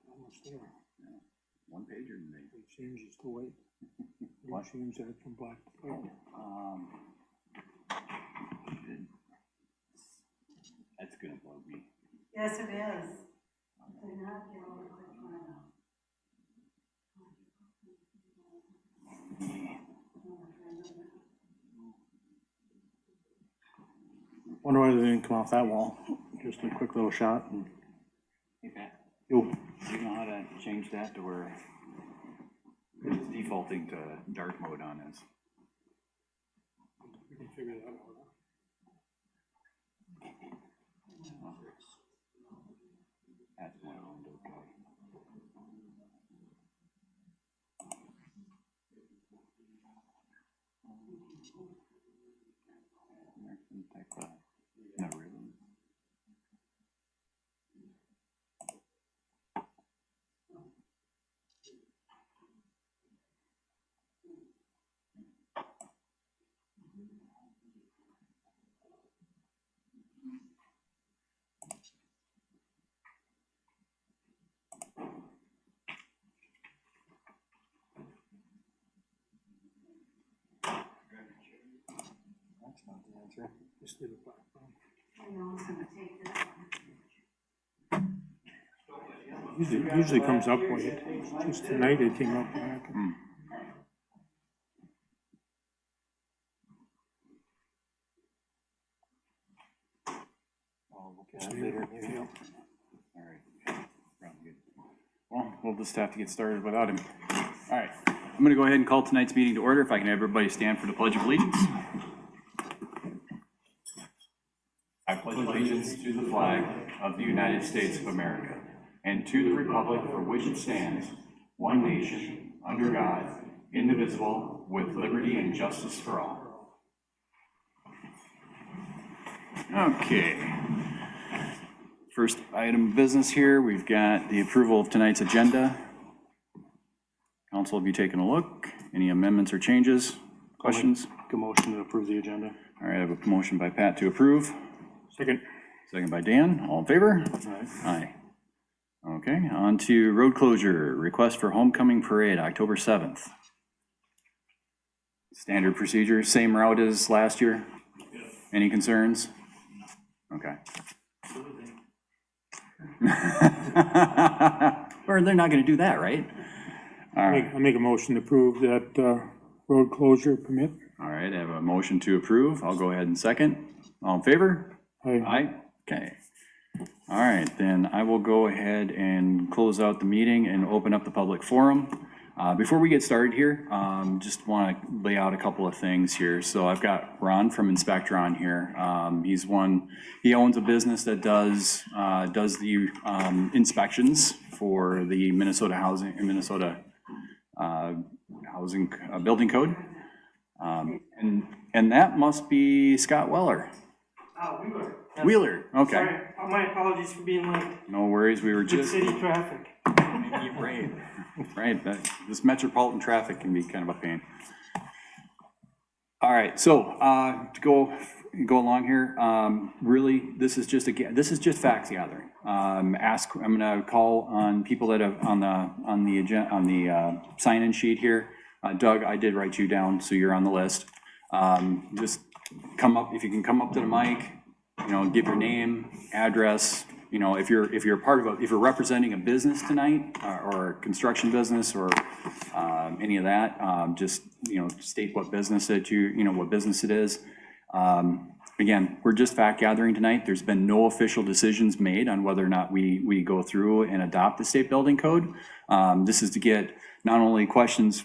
Almost there. Yeah. One pager today. It changes to white. It changes that from black to white. That's gonna bug me. Yes, it is. They're not the only quick one. Wonder why they didn't come off that wall. Just a quick little shot. And Hey Pat, yo, do you know how to change that to where it's defaulting to dark mode on this? we can figure that out. That's my window code. American type, never really. That's not the answer. Just leave it black. I know, I'm gonna take this one. Usually comes up white. Just tonight it came up black. I'll look Just at it leave later. it, maybe. All right. Probably good. Well, we'll just have to get started without him. All right, I'm gonna go ahead and call tonight's meeting to order. If I can have everybody stand for the Pledge of Allegiance. I pledge allegiance to the flag of the United States of America and to the republic for which it stands, one nation, under God, indivisible, with liberty and justice for all. Okay. First item of business here, we've got the approval of tonight's agenda. Council, have you taken a look? Any amendments or changes? Questions? Make a motion to approve the agenda. All right, I have a motion by Pat to approve. Second. Second by Dan, all in favor? Aye. Aye. Okay, on to road closure, request for homecoming parade, October 7th. Standard procedure, same route as last year? Any concerns? Okay. Or they're not gonna do that, right? All right, I make a motion to approve that road closure permit. all right, I have a motion to approve, I'll go ahead and second. All in favor? Aye. Aye, okay. All right, then I will go ahead and close out the meeting and open up the public forum. Before we get started here, just want to lay out a couple of things here. So I've got Ron from Inspector on here. He owns a business that does the inspections for the Minnesota housing building code. And that must be Scott Weller. Wheeler. Wheeler, okay. Sorry, my apologies for being late. No worries, we were Good just. city traffic. Right, right, this metropolitan traffic can be kind of a pain. All right, so, to go along here, really, this is just facts gathering. I'm gonna call on people that have, on the sign-in sheet here. Doug, I did write you down, so you're on the list. Just come up, if you can come up to the mic, give your name, address, if you're part of if you're representing a business tonight, or a construction business, or any of that, just, state what business that what business it is. Again, we're just fact gathering tonight. There's been no official decisions made on whether or not we go through and adopt the state building code. This is to get not only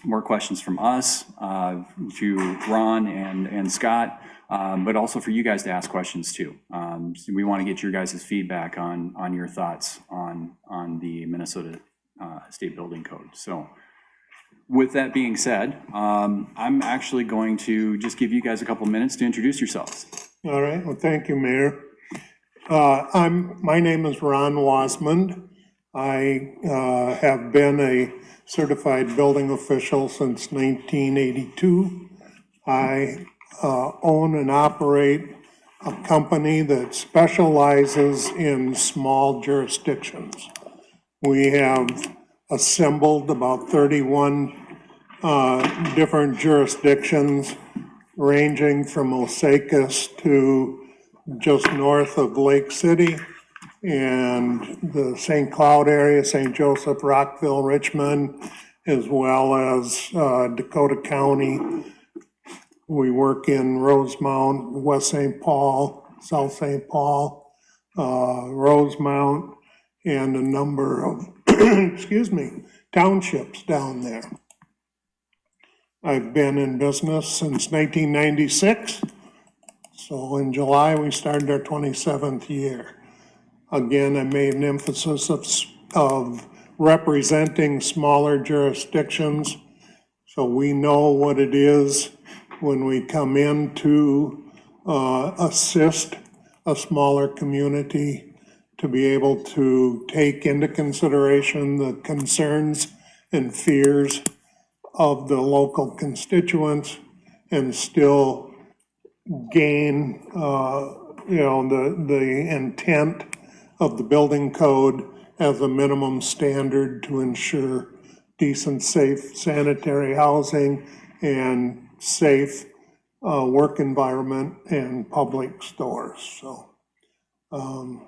more questions from us, to Ron and Scott, but also for you guys to ask questions too. So we want to get your guys' feedback on your thoughts on the Minnesota State Building Code. So with that being said, I'm actually going to just give you guys a couple minutes to introduce yourselves. All right, well, thank you, Mayor. My name is Ron Wasmund. I have been a certified building official since 1982. I own and operate a company that specializes in small jurisdictions. We have assembled about 31 different jurisdictions, ranging from Osakis to just north of Lake City and the St. Cloud area, St. Joseph, Rockville, Richmond, as well as Dakota County. We work in Rosemount, West St. Paul, South St. Paul, Rosemount, and a number of, excuse me, townships down there. I've been in business since 1996, so in July we started our 27th year. Again, I made an emphasis of representing smaller jurisdictions, so we know what it is when we come in to assist a smaller community, to be able to take into consideration the concerns and fears of the local constituents and still gain, the intent of the building code as a minimum standard to ensure decent, safe, sanitary housing and safe work environment and public stores. So I'm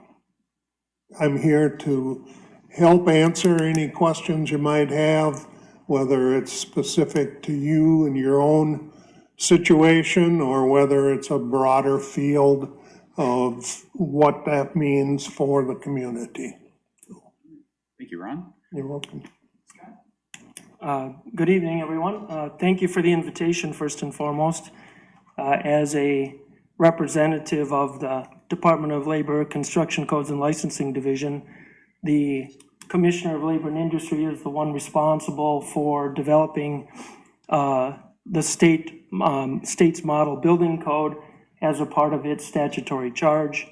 here to help answer any questions you might have, whether it's specific to you and your own situation or whether it's a broader field of what that means for the community. Thank you, Ron. You're welcome. Good evening, everyone. Thank you for the invitation, first and foremost. As a representative of the Department of Labor, Construction Codes and Licensing Division, the Commissioner of Labor and Industry is the one responsible for developing the state's model building code as a part of its statutory charge.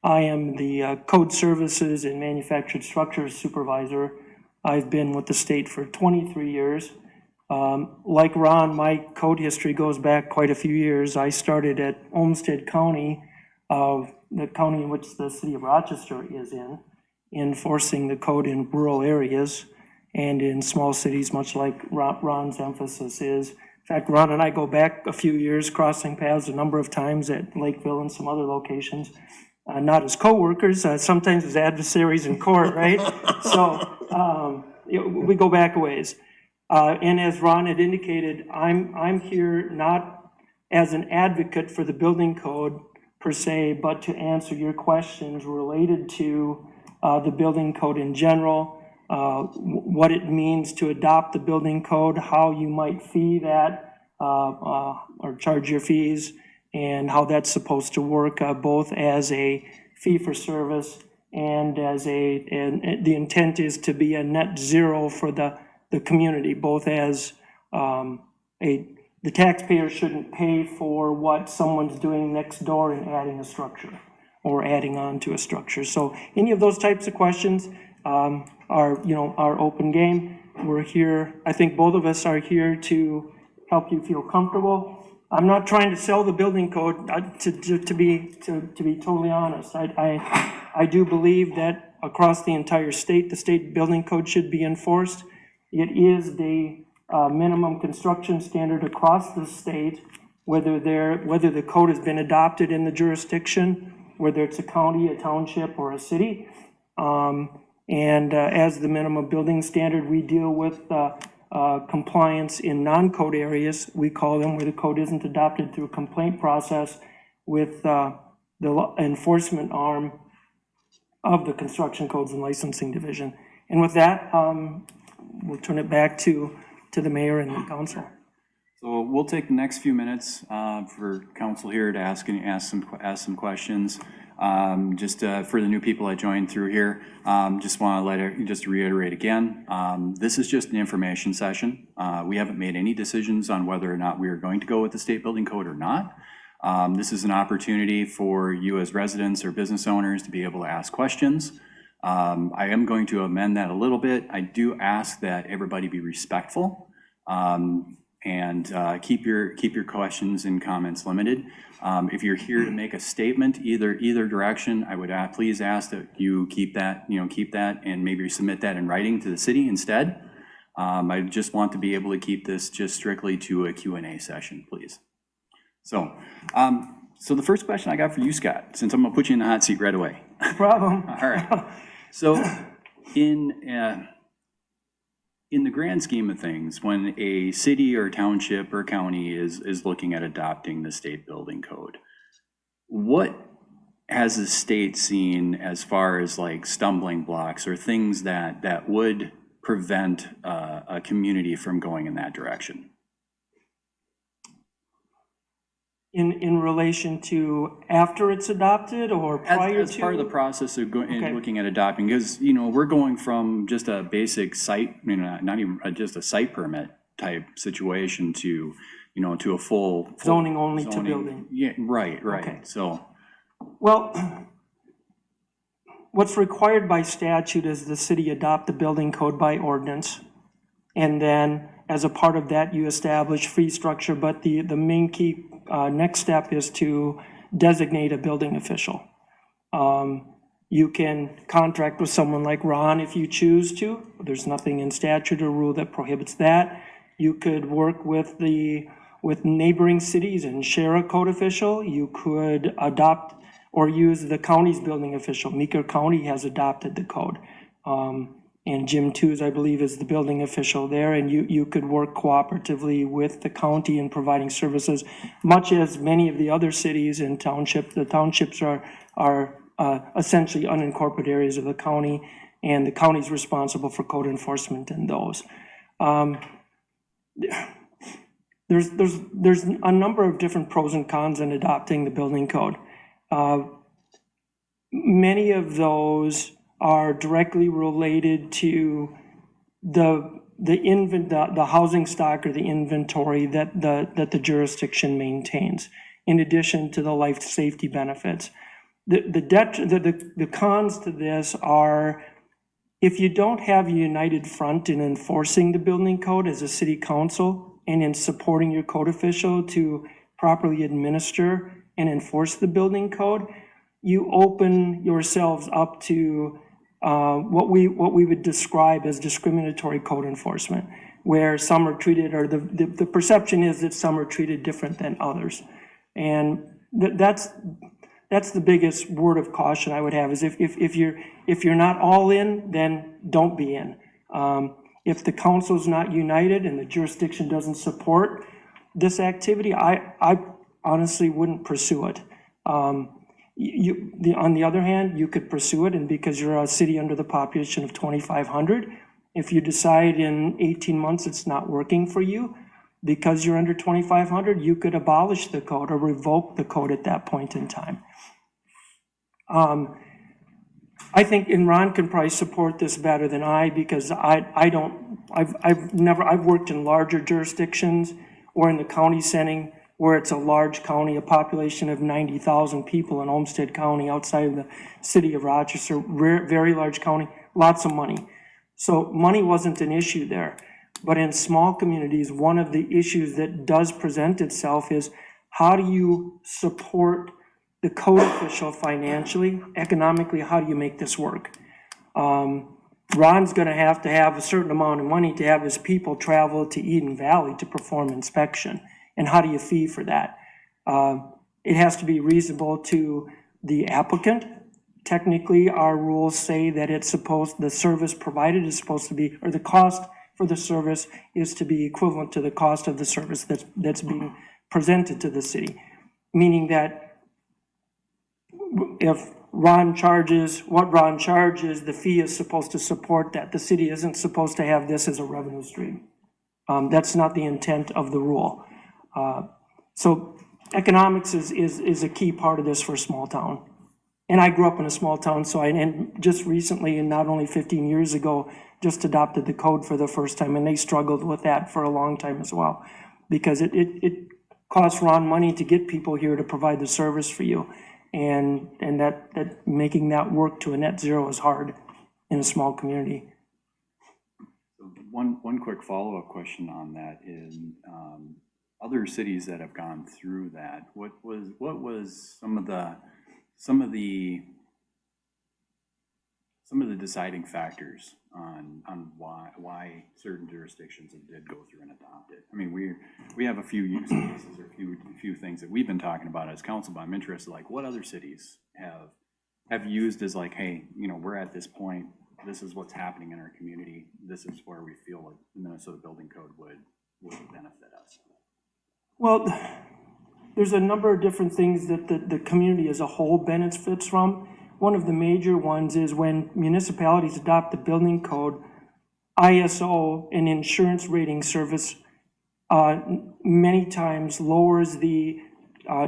I am the Code Services and Manufactured Structures Supervisor. I've been with the state for 23 years. Like Ron, my code history goes back quite a few years. I started at Olmsted County, the county in which the city of Rochester is in, enforcing the code in rural areas and in small cities, much like Ron's emphasis is. In fact, Ron and I go back a few years, crossing paths a number of times at Lakeville and some other locations. Not as co-workers, sometimes as adversaries in court, right? So we go back a ways. And as Ron had indicated, I'm here not as an advocate for the building code per se, but to answer your questions related to the building code in general, what it means to adopt the building code, how you might fee that or charge your fees, and how that's supposed to work both as a fee for service and as and the intent is to be a net zero for the community, both as the taxpayer shouldn't pay for what someone's doing next door and adding a structure or adding on to a structure. So any of those types of questions are open game. We're here, I think both of us are here to help you feel comfortable. I'm not trying to sell the building code, to be totally honest. I do believe that across the entire state, the state building code should be enforced. It is the minimum construction standard across the state, whether the code has been adopted in the jurisdiction, whether it's a county, a township, or a city. As the minimum building standard, we deal with compliance in non-code areas, we call them, where the code isn't adopted through a complaint process with the enforcement arm of the Construction Codes and Licensing Division. And with that, we'll turn it back to the mayor and the council. So we'll take the next few minutes for council here to ask some questions. Just for the new people that joined through here, just want to reiterate again, this is just an information session. We haven't made any decisions on whether or not we are going to go with the state building code or not. This is an opportunity for you as residents or business owners to be able to ask questions. I am going to amend that a little bit. I do ask that everybody be respectful. And keep your questions and comments limited. If you're here to make a statement, either direction, I would please ask that you keep that, and maybe submit that in writing to the city instead. I just want to be able to keep this just strictly to a Q&A session, please. So, so the first question I got for you, Scott, since I'm gonna put you in the hot seat right away. No problem. All right. So in the grand scheme of things, when a city or township or county is looking at adopting the state building code, what has the state seen as far as like stumbling blocks or things that would prevent a community from going in that direction? In relation to after it's adopted or prior to? As part of the process of going, Okay. looking at adopting, because, we're going from just a basic site, not even just a site permit type situation to, to a full. Zoning only to zoning. building. Yeah, right. Okay. So, Well, what's required by statute is the city adopt the building code by ordinance. And then as a part of that, you establish fee structure, but the main key next step is to designate a building official. You can contract with someone like Ron if you choose to. There's nothing in statute or rule that prohibits that. You could work with neighboring cities and share a code official. You could adopt or use the county's building official. Meeker County has adopted the code. And Jim Tews, I believe, is the building official there, and you could work cooperatively with the county in providing services, much as many of the other cities and townships. The townships are essentially unincorporated areas of the county, and the county's responsible for code enforcement in those. There's a number of different pros and cons in adopting the building code. Many of those are directly related to the housing stock or the inventory that the jurisdiction maintains, in addition to the life safety benefits. The cons to this are, if you don't have a united front in enforcing the building code as a city council and in supporting your code official to properly administer and enforce the building code, you open yourselves up to what we would describe as discriminatory code enforcement, where some are treated, or the perception is that some are treated different than others. And that's the biggest word of caution I would have, is if you're not all in, then don't be in. If the council's not united and the jurisdiction doesn't support this activity, I honestly wouldn't pursue it. On the other hand, you could pursue it, and because you're a city under the population of 2,500, if you decide in 18 months it's not working for you, because you're under 2,500, you could abolish the code or revoke the code at that point in time. I think, and Ron can probably support this better than I, because I've worked in larger jurisdictions or in the county setting, where it's a large county, a population of 90,000 people in Olmsted County outside of the city of Rochester, very large county, lots of money. So money wasn't an issue there. But in small communities, one of the issues that does present itself is, how do you support the code official financially, economically? How do you make this work? Ron's gonna have to have a certain amount of money to have his people travel to Eden Valley to perform inspection. And how do you fee for that? It has to be reasonable to the applicant. Technically, our rules say that the service provided is supposed to be, or the cost for the service is to be equivalent to the cost of the service that's being presented to the city. Meaning that if Ron charges what Ron charges, the fee is supposed to support that. The city isn't supposed to have this as a revenue stream. That's not the intent of the rule. So economics is a key part of this for a small town. And I grew up in a small town, so and just recently, and not only 15 years ago, just adopted the code for the first time, and they struggled with that for a long time as well, because it costs Ron money to get people here to provide the service for you, and that making that work to a net zero is hard in a small community. one quick follow-up question on that is, other cities that have gone through that, what was some of the deciding factors on why certain jurisdictions did go through and adopt it? I mean, we have a few use cases or a few things that we've been talking about as council, but I'm interested, like, what other cities have used as like, hey, you know, we're at this point, this is what's happening in our community, this is where we feel like the Minnesota Building Code would benefit us. Well, there's a number of different things that the community as a whole benefits from. One of the major ones is when municipalities adopt the building code, ISO, an insurance rating service, many times lowers the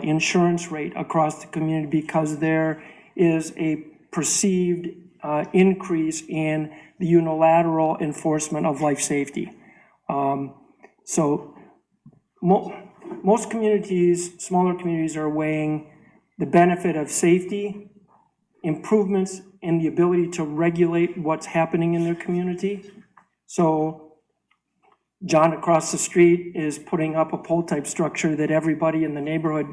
insurance rate across the community because there is a perceived increase in the unilateral enforcement of life safety. So most communities, smaller communities, are weighing the benefit of safety, improvements in the ability to regulate what's happening in their community. So John across the street is putting up a pole type structure that everybody in the neighborhood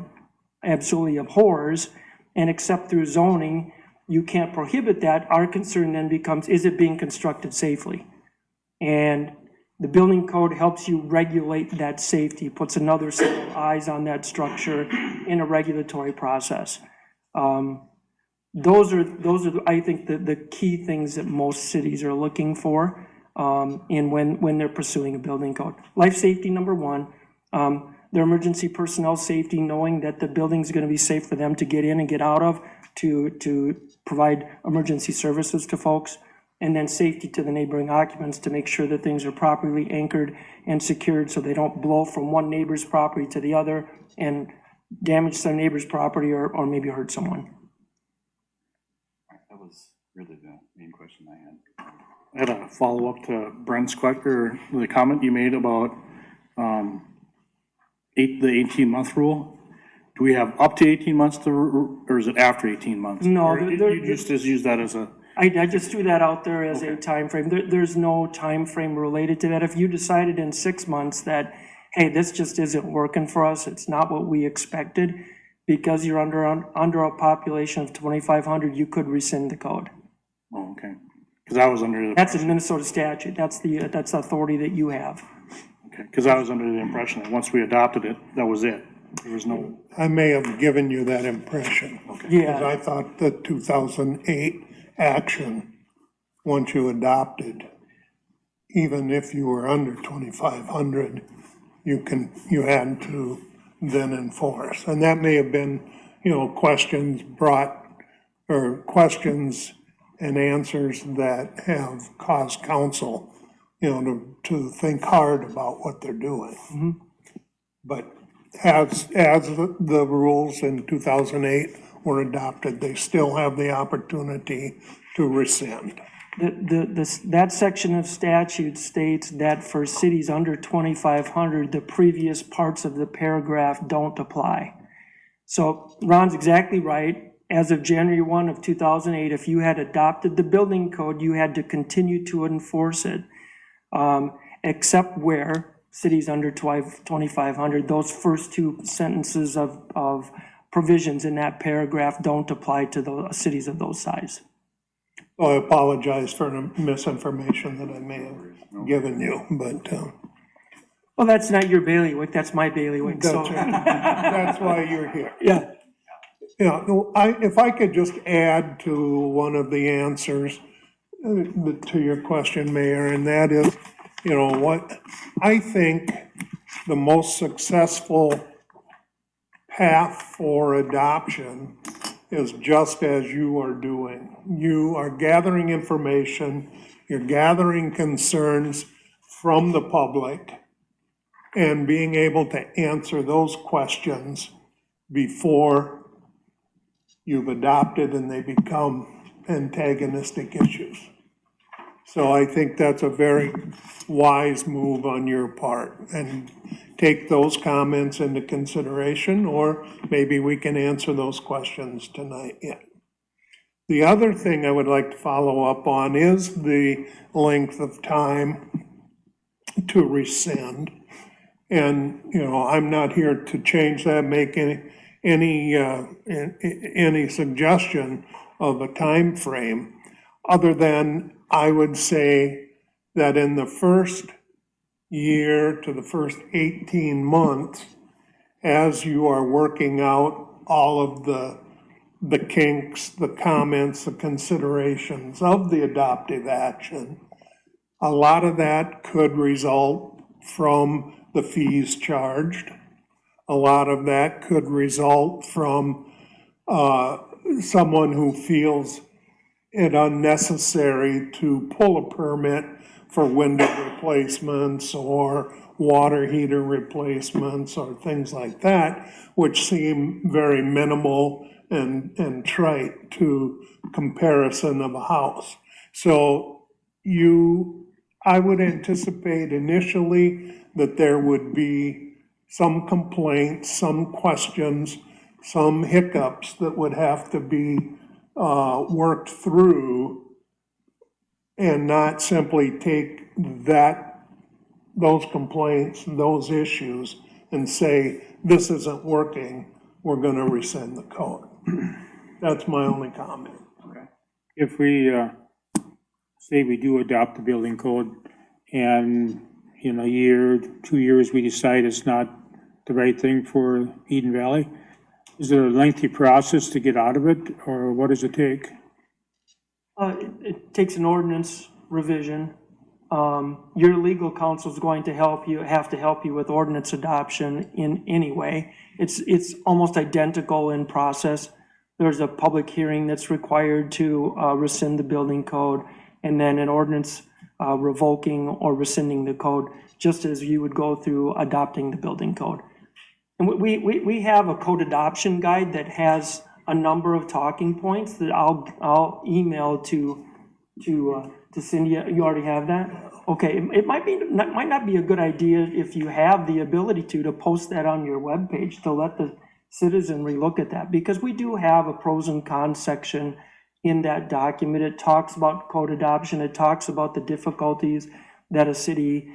absolutely abhors, and except through zoning, you can't prohibit that. Our concern then becomes, is it being constructed safely? And the building code helps you regulate that safety, puts another set of eyes on that structure in a regulatory process. Those are, I think, the key things that most cities are looking for when they're pursuing a building code. Life safety, number one. Their emergency personnel safety, knowing that the building's gonna be safe for them to get in and get out of, to provide emergency services to folks. And then safety to the neighboring occupants to make sure that things are properly anchored and secured so they don't blow from one neighbor's property to the other and damage their neighbor's property or maybe hurt someone. That was really the main question I had. I had a follow-up to Brent's question, or the comment you made about the 18-month rule. Do we have up to 18 months to, or is it after 18 months? No, Or you just use that as a, I just threw that out there as a time frame. There's no time frame related to that. If you decided in 6 months that, hey, this just isn't working for us, it's not what we expected, because you're under a population of 2,500, you could rescind the code. oh, okay. Because I was under the, That's a Minnesota statute. That's the authority that you have. okay, because I was under the impression that once we adopted it, that was it. There was no, I may have given you that impression. Because Yeah, I thought the 2008 action, once you adopted, even if you were under 2,500, you had to then enforce. And that may have been, questions and answers that have caused council, to think hard about what they're doing. But as the rules in 2008 were adopted, they still have the opportunity to rescind. that section of statute states that for cities under 2,500, the previous parts of the paragraph don't apply. So Ron's exactly right. As of January 1 of 2008, if you had adopted the building code, you had to continue to enforce it, except where cities under 2,500, those first two sentences of provisions in that paragraph don't apply to the cities of those size. I apologize for the misinformation that I may have given you, but Well, that's not your bailiwick, that's my bailiwick, so. that's why you're here. Yeah, Yeah, no, if I could just add to one of the answers to your question, Mayor, and that is, what I think the most successful path for adoption is just as you are doing. You are gathering information, you're gathering concerns from the public, and being able to answer those questions before you've adopted and they become antagonistic issues. So I think that's a very wise move on your part, and take those comments into consideration, or maybe we can answer those questions tonight yet. The other thing I would like to follow up on is the length of time to rescind. And, you know, I'm not here to change that, make any suggestion of a time frame, other than I would say that in the first year to the first 18 months, as you are working out all of the kinks, the comments, the considerations of the adoptive action, a lot of that could result from the fees charged. A lot of that could result from someone who feels it unnecessary to pull a permit for window replacements or water heater replacements or things like that, which seem very minimal and trite to comparison of a house. So I would anticipate initially that there would be some complaints, some questions, some hiccups that would have to be worked through, and not simply take those complaints, those issues, and say, this isn't working, we're gonna rescind the code. That's my only comment. If we, say we do adopt the building code and in a year, 2 years, we decide it's not the right thing for Eden Valley, is there a lengthy process to get out of it, or what does it take? It takes an ordinance revision. Your legal counsel is going to have to help you with ordinance adoption in any way. It's almost identical in process. There's a public hearing that's required to rescind the building code, and then an ordinance revoking or rescinding the code, just as you would go through adopting the building code. And we have a code adoption guide that has a number of talking points that I'll email to Cindy. You already have that? Okay, it might not be a good idea if you have the ability to post that on your webpage to let the citizenry look at that, because we do have a pros and cons section in that document. It talks about code adoption. It talks about the difficulties that a city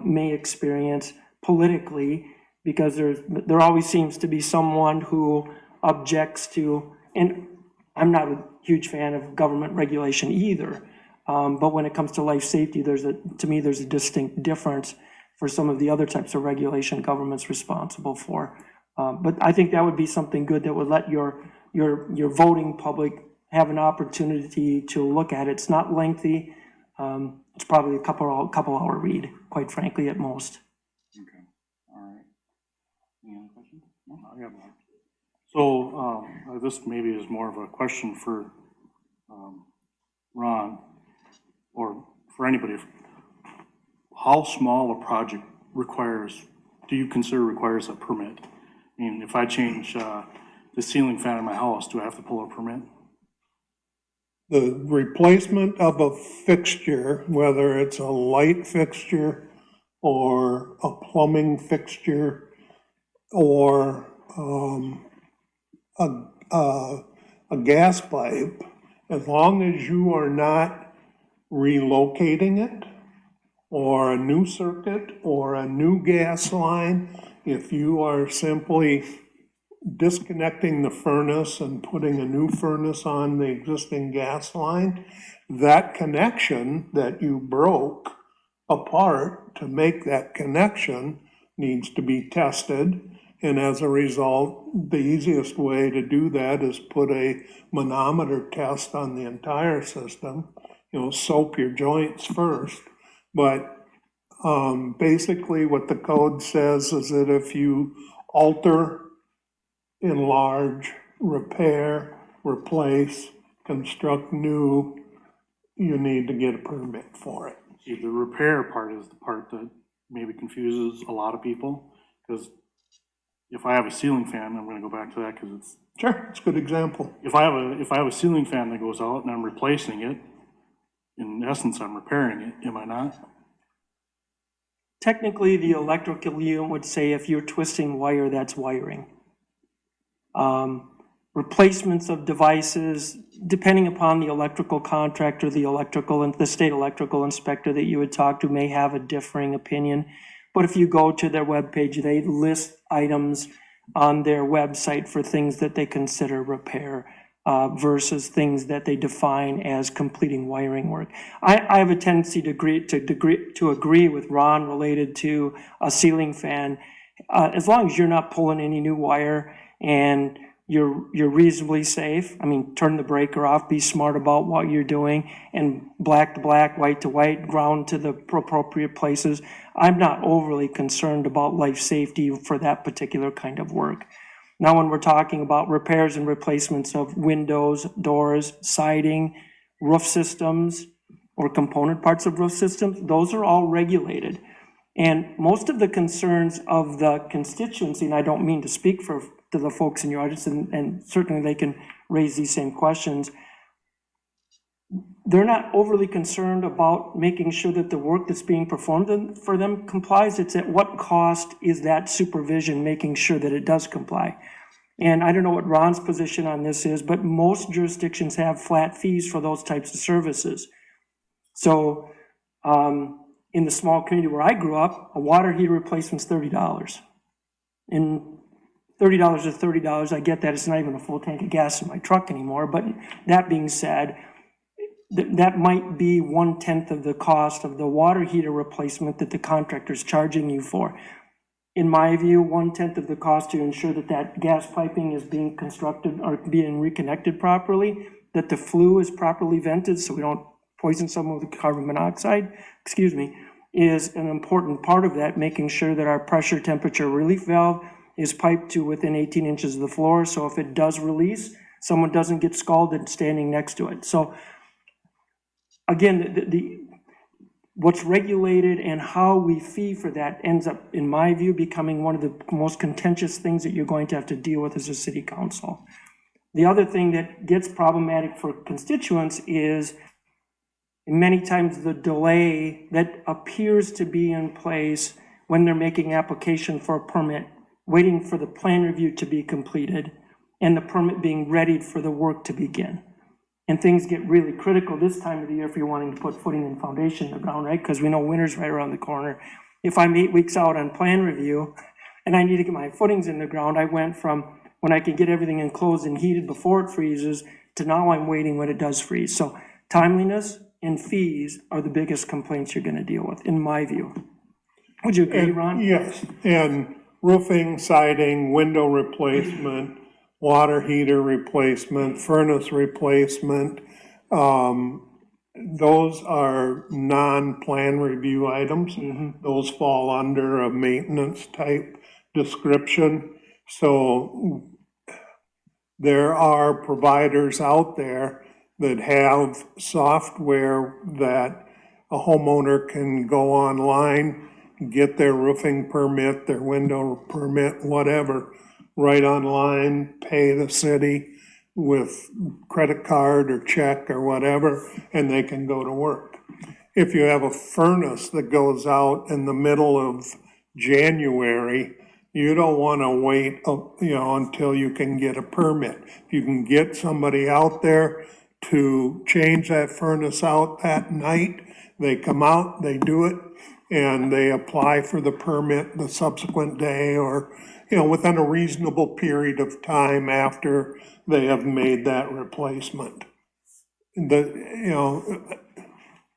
may experience politically, because there always seems to be someone who objects to, and I'm not a huge fan of government regulation either, but when it comes to life safety, to me, there's a distinct difference for some of the other types of regulation government's responsible for. But I think that would be something good that would let your voting public have an opportunity to look at it. It's not lengthy. It's probably a couple hour read, quite frankly, at most. Okay, all right. Any other questions? No? I got one. So, this maybe is more of a question for Ron, or for anybody. How small a project do you consider requires a permit? I mean, if I change the ceiling fan in my house, do I have to pull a permit? The replacement of a fixture, whether it's a light fixture or a plumbing fixture or a gas pipe, as long as you are not relocating it, or a new circuit, or a new gas line, if you are simply disconnecting the furnace and putting a new furnace on the existing gas line, that connection that you broke apart to make that connection needs to be tested. And as a result, the easiest way to do that is put a manometer test on the entire system. Soap your joints first. But basically what the code says is that if you alter, enlarge, repair, replace, construct new, you need to get a permit for it. See, the repair part is the part that maybe confuses a lot of people, because if I have a ceiling fan, I'm gonna go back to that because it's. Sure, it's a good example. If I have a ceiling fan that goes out and I'm replacing it, in essence, I'm repairing it, am I not? Technically, the electrical unit would say if you're twisting wire, that's wiring. replacements of devices, depending upon the electrical contractor, the electrical and the state electrical inspector that you would talk to may have a differing opinion. But if you go to their webpage, they list items on their website for things that they consider repair versus things that they define as completing wiring work. I have a tendency to agree with Ron related to a ceiling fan. As long as you're not pulling any new wire and you're reasonably safe. I mean, turn the breaker off, be smart about what you're doing, and black to black, white to white, ground to the appropriate places. I'm not overly concerned about life safety for that particular kind of work. Now, when we're talking about repairs and replacements of windows, doors, siding, roof systems, or component parts of roof systems, those are all regulated. And most of the concerns of the constituency, and I don't mean to speak to the folks in your audience, and certainly they can raise these same questions, they're not overly concerned about making sure that the work that's being performed for them complies. It's at what cost is that supervision making sure that it does comply? And I don't know what Ron's position on this is, but most jurisdictions have flat fees for those types of services. So in the small community where I grew up, a water heater replacement's $30. And $30 is $30. I get that it's not even a full tank of gas in my truck anymore. But that being said, that might be 1/10 of the cost of the water heater replacement that the contractor's charging you for. In my view, 1/10 of the cost to ensure that that gas piping is being constructed or being reconnected properly, that the flue is properly vented so we don't poison someone with carbon monoxide, is an important part of that, making sure that our pressure temperature relief valve is piped to within 18 inches of the floor. So if it does release, someone doesn't get scalded standing next to it. So again, what's regulated and how we fee for that ends up, in my view, becoming one of the most contentious things that you're going to have to deal with as a city council. The other thing that gets problematic for constituents is many times the delay that appears to be in place when they're making application for a permit, waiting for the plan review to be completed and the permit being readied for the work to begin. And things get really critical this time of the year if you're wanting to put footing and foundation in the ground, right? Because we know winter's right around the corner. If I'm 8 weeks out on plan review and I need to get my footings in the ground, I went from when I could get everything enclosed and heated before it freezes to now I'm waiting when it does freeze. So timeliness and fees are the biggest complaints you're going to deal with, in my view. Would you agree, Ron? Yes, and roofing, siding, window replacement, water heater replacement, furnace replacement, those are non-plan review items. Those fall under a maintenance type description. So there are providers out there that have software that a homeowner can go online, get their roofing permit, their window permit, whatever, right online, pay the city with credit card or check or whatever, and they can go to work. If you have a furnace that goes out in the middle of January, you don't want to wait, until you can get a permit. If you can get somebody out there to change that furnace out that night, they come out, they do it, and they apply for the permit the subsequent day or, within a reasonable period of time after they have made that replacement.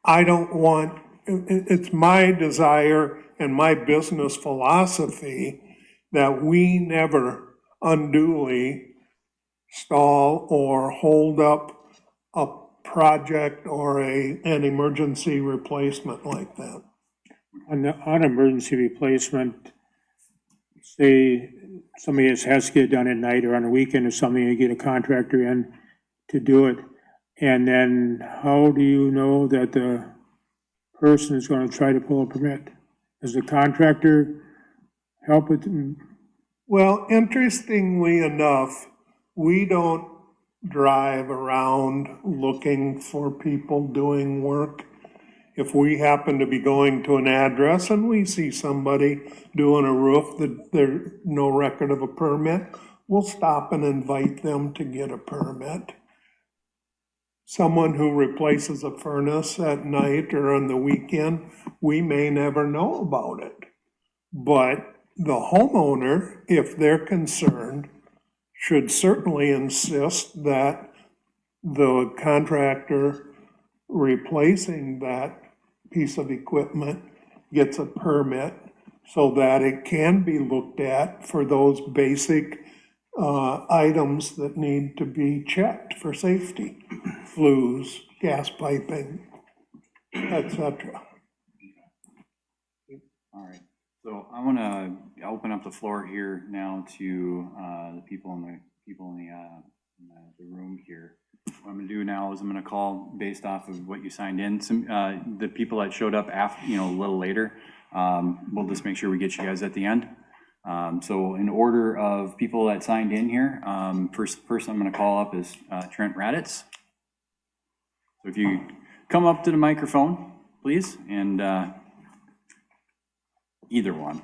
I don't want, it's my desire and my business philosophy that we never unduly stall or hold up a project or an emergency replacement like that. On emergency replacement, say somebody has to get it done at night or on a weekend or something, you get a contractor in to do it. And then how do you know that the person is going to try to pull a permit? Does the contractor help with? Well, interestingly enough, we don't drive around looking for people doing work. If we happen to be going to an address and we see somebody doing a roof that there's no record of a permit, we'll stop and invite them to get a permit. Someone who replaces a furnace at night or on the weekend, we may never know about it. But the homeowner, if they're concerned, should certainly insist that the contractor replacing that piece of equipment gets a permit so that it can be looked at for those basic items that need to be checked for safety, flues, gas piping, etc. All right, so I want to open up the floor here now to the people in the room here. What I'm going to do now is I'm going to call based off of what you signed in. Some the people that showed up after, a little later. We'll just make sure we get you guys at the end. So in order of people that signed in here, first person I'm going to call up is Trent Raditz. So if you come up to the microphone, please, and either one.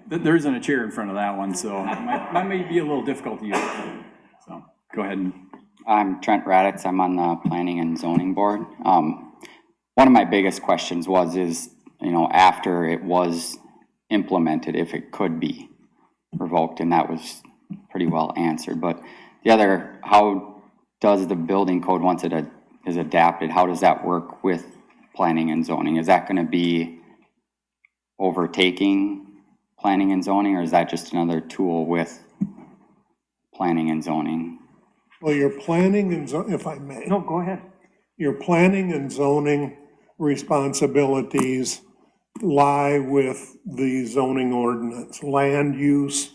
There isn't a chair in front of that one, so that may be a little difficult to use. So go ahead. And I'm Trent Raditz. I'm on the Planning and Zoning Board. One of my biggest questions is, after it was implemented, if it could be revoked, and that was pretty well answered. But the other, how does the building code, once it is adapted, how does that work with planning and zoning? Is that going to be overtaking planning and zoning, or is that just another tool with planning and zoning? Well, your planning and if I may. No, go ahead. Your planning and zoning responsibilities lie with the zoning ordinance, land use,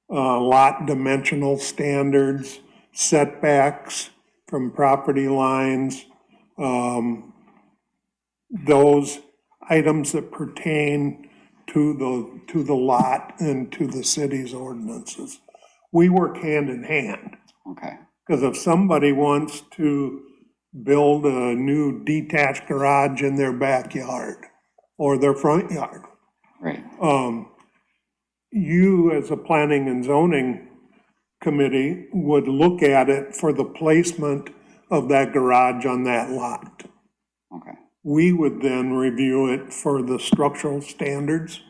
lot dimensional standards, setbacks from property lines, those items that pertain to the lot and to the city's ordinances. We work hand in hand. Okay. Because if somebody wants to build a new detached garage in their backyard or their front yard, Right. You as a planning and zoning committee would look at it for the placement of that garage on that lot. Okay. We would then review it for the structural standards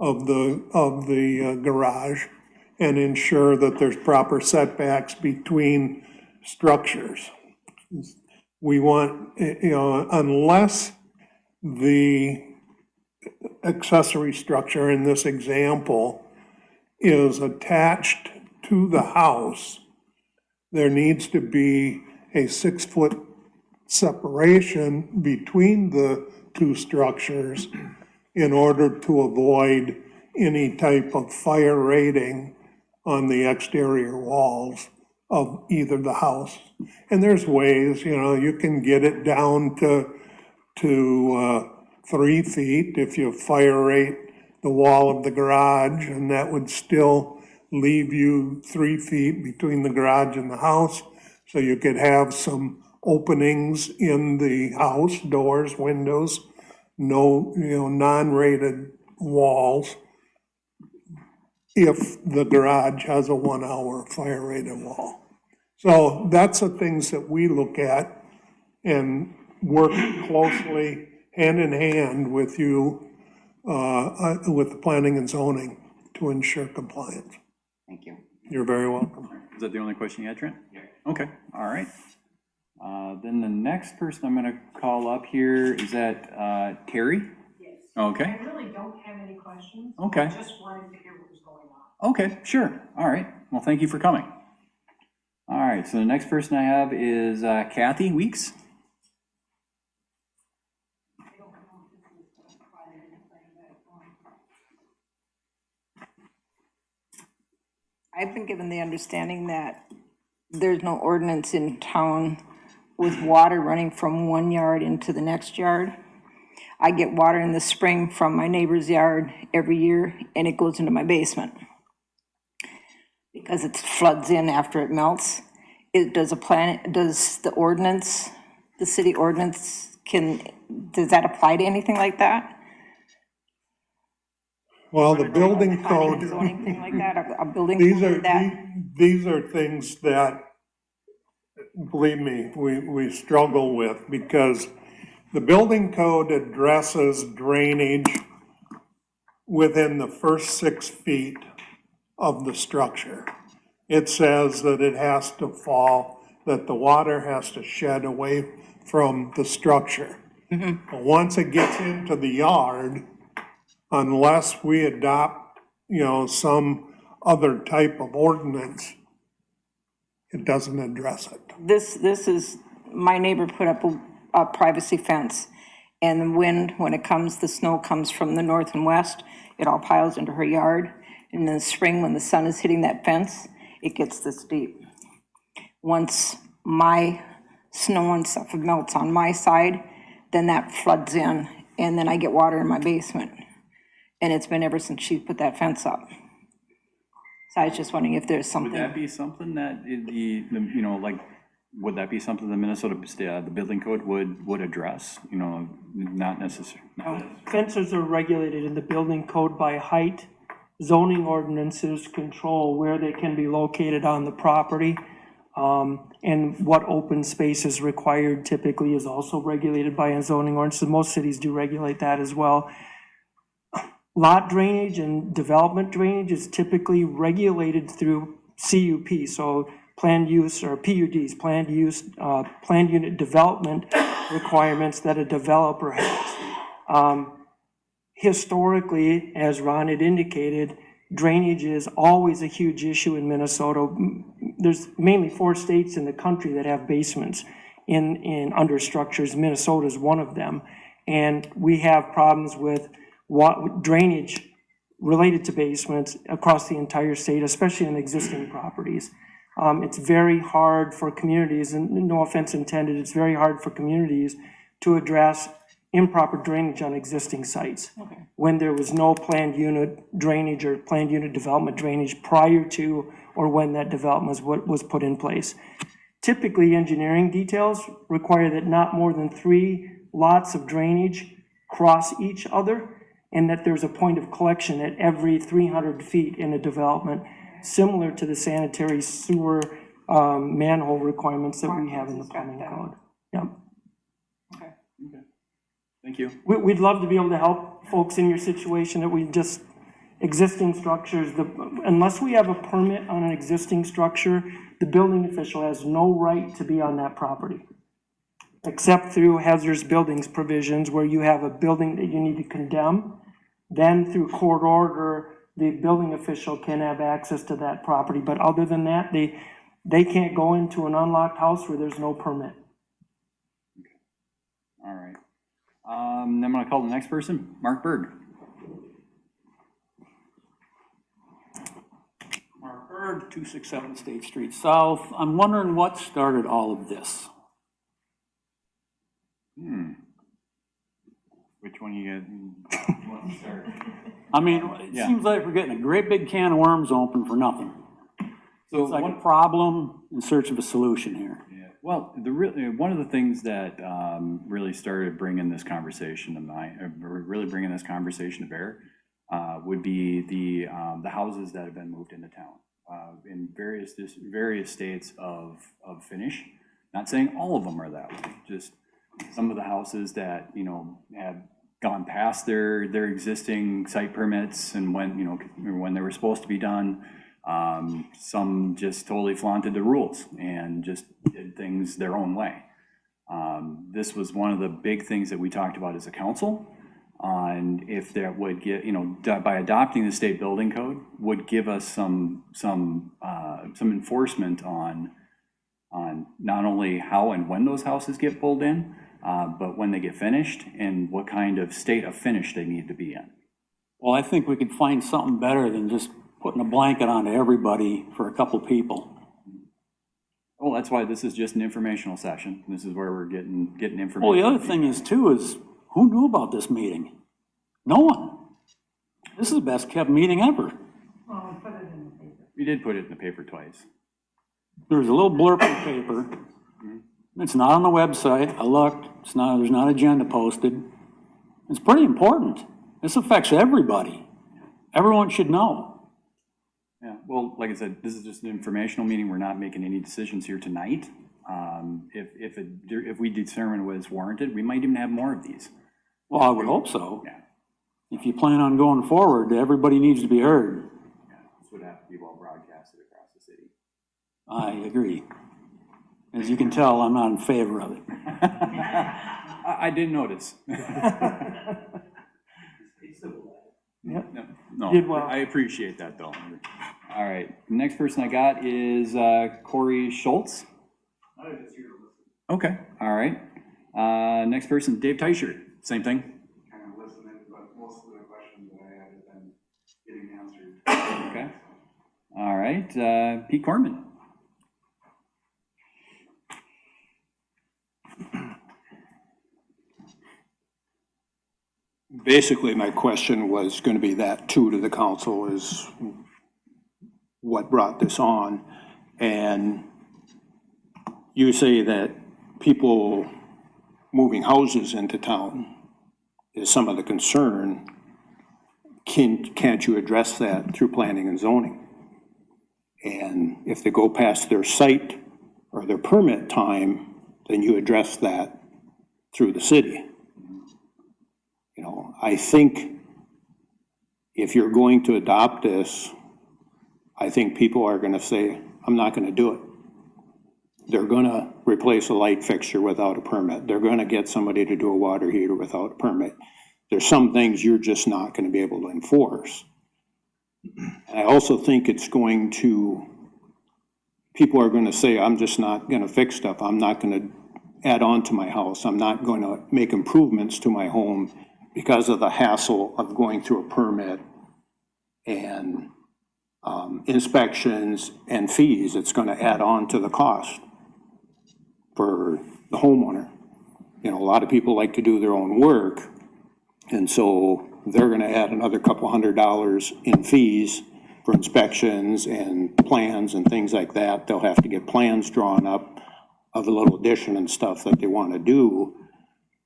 of the garage and ensure that there's proper setbacks between structures. We want, unless the accessory structure in this example is attached to the house, there needs to be a 6-foot separation between the two structures in order to avoid any type of fire rating on the exterior walls of either the house. And there's ways, you can get it down to 3 feet if you fire rate the wall of the garage, and that would still leave you 3 feet between the garage and the house. So you could have some openings in the house, doors, windows, no, non-rated walls, if the garage has a 1-hour fire rated wall. So that's the things that we look at and work closely hand in hand with you, with the planning and zoning to ensure compliance. Thank you. You're very welcome. is that the only question you had, Trent? Yeah. Okay, all right. Then the next person I'm going to call up here, is that Terry? Yes. Okay. I really don't have any questions. Okay. I just wanted to hear what was going on. Okay, sure. All right. Well, thank you for coming. All right, so the next person I have is Kathy Weeks. I don't know if this is going to apply to anything, but, I've been given the understanding that there's no ordinance in town with water running from one yard into the next yard. I get water in the spring from my neighbor's yard every year, and it goes into my basement because it floods in after it melts. Does the ordinance, the city ordinance, does that apply to anything like that? Well, the building planning and code, zoning thing like that, a building these code are, that, these are things that, believe me, we struggle with, because the building code addresses drainage within the first 6 feet of the structure. It says that it has to fall, that the water has to shed away from the structure. But once it gets into the yard, unless we adopt, some other type of ordinance, it doesn't address it. this is, my neighbor put up a privacy fence, and the wind, when it comes, the snow comes from the north and west, it all piles into her yard. And in the spring, when the sun is hitting that fence, it gets this deep. Once my snow and stuff melts on my side, then that floods in, and then I get water in my basement. And it's been ever since she put that fence up. So I was just wondering if there's Would something. that be something that would that be something the Minnesota, the building code would address? Not necessarily. Fences are regulated in the building code by height. Zoning ordinances control where they can be located on the property. And what open space is required typically is also regulated by a zoning ordinance. Most cities do regulate that as well. Lot drainage and development drainage is typically regulated through CUP, so planned use, or PUDs, planned use, planned unit development requirements that a developer has. Historically, as Ron had indicated, drainage is always a huge issue in Minnesota. There's mainly 4 states in the country that have basements in understructures. Minnesota is one of them. And we have problems with drainage related to basements across the entire state, especially in existing properties. It's very hard for communities, and no offense intended, it's very hard for communities to address improper drainage on existing sites. When there was no planned unit drainage or planned unit development drainage prior to or when that development was put in place. Typically, engineering details require that not more than 3 lots of drainage cross each other, and that there's a point of collection at every 300 feet in a development, similar to the sanitary sewer manhole requirements that we have in the plumbing code. Yep. Thank you. We'd love to be able to help folks in your situation that we just, existing structures, unless we have a permit on an existing structure, the building official has no right to be on that property, except through hazardous buildings provisions where you have a building that you need to condemn. Then through court order, the building official can have access to that property. But other than that, they can't go into an unlocked house where there's no permit. All right. Then I'm going to call the next person, Mark Berg. Mark Berg, 267 State Street South. I'm wondering what started all of this. Which one you want to start? I mean, it seems like we're getting a great big can of worms open for nothing. So It's like a problem in search of a solution here. Yeah, well, one of the things that really started bringing this conversation to bear would be the houses that have been moved into town in various states of finish. Not saying all of them are that way, just some of the houses that have gone past their existing site permits and when they were supposed to be done. Some just totally flaunted the rules and just did things their own way. This was one of the big things that we talked about as a council on if that would get, by adopting the state building code, would give us some enforcement on not only how and when those houses get pulled in, but when they get finished and what kind of state of finish they need to be in. Well, I think we could find something better than just putting a blanket onto everybody for a couple people. Well, that's why this is just an informational session. This is where we're getting information. Well, the other thing is too, is who knew about this meeting? No one. This is the best kept meeting ever. We did put it in the paper twice. There was a little blurb in the paper. It's not on the website. I looked. There's not agenda posted. It's pretty important. This affects everybody. Everyone should know. Yeah, well, like I said, this is just an informational meeting. We're not making any decisions here tonight. If we determine it was warranted, we might even have more of these. Well, I would hope so. Yeah. If you plan on going forward, everybody needs to be heard. This would have to be well broadcasted across the city. I agree. As you can tell, I'm not in favor of it. I didn't notice. No, Did well. I appreciate that, though. All right, next person I got is Corey Schultz. Okay, all right. Next person, Dave Teicher, same thing. Kind of listening, but most of the questions that I had have been getting answered. Okay. All right, Pete Corman. Basically, my question was going to be that too to the council is what brought this on? And you say that people moving houses into town is some of the concern. Can't you address that through planning and zoning? And if they go past their site or their permit time, then you address that through the city. You know, I think if you're going to adopt this, I think people are gonna say, I'm not gonna do it. They're gonna replace a light fixture without a permit. They're gonna get somebody to do a water heater without a permit. There's some things you're just not gonna be able to enforce. And I also think it's going to, people are gonna say, I'm just not gonna fix stuff. I'm not gonna add on to my house. I'm not gonna make improvements to my home because of the hassle of going through a permit and inspections and fees. It's gonna add on to the cost for the homeowner. You know, a lot of people like to do their own work, and so they're gonna add another couple $100 in fees for inspections and plans and things like that. They'll have to get plans drawn up of a little addition and stuff that they wanna do,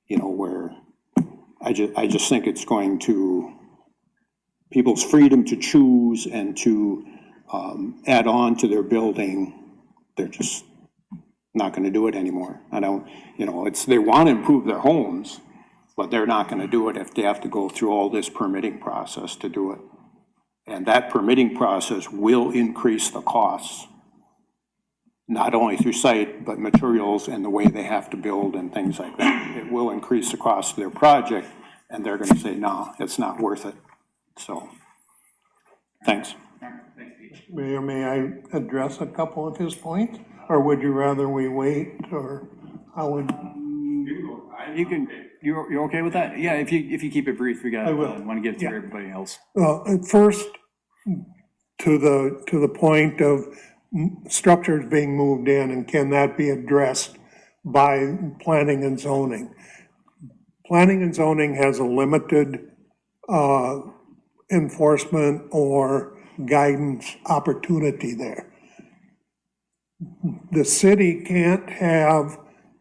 you know, where I just think it's going to, people's freedom to choose and to add on to their building, they're just not gonna do it anymore. I don't, you know, it's, they wanna improve their homes, but they're not gonna do it if they have to go through all this permitting process to do it. And that permitting process will increase the costs, not only through site, but materials and the way they have to build and things like that. It will increase the cost of their project, and they're gonna say, no, it's not worth it. So, thanks. Mayor, may I address a couple of his points? Or would you rather we wait, or how would? You can, you're okay with that? Yeah, if you keep it brief, we got, I will. want to get to Yeah. everybody else. Well, first, to the point of structures being moved in, and can that be addressed by planning and zoning? Planning and zoning has a limited enforcement or guidance opportunity there. The city can't have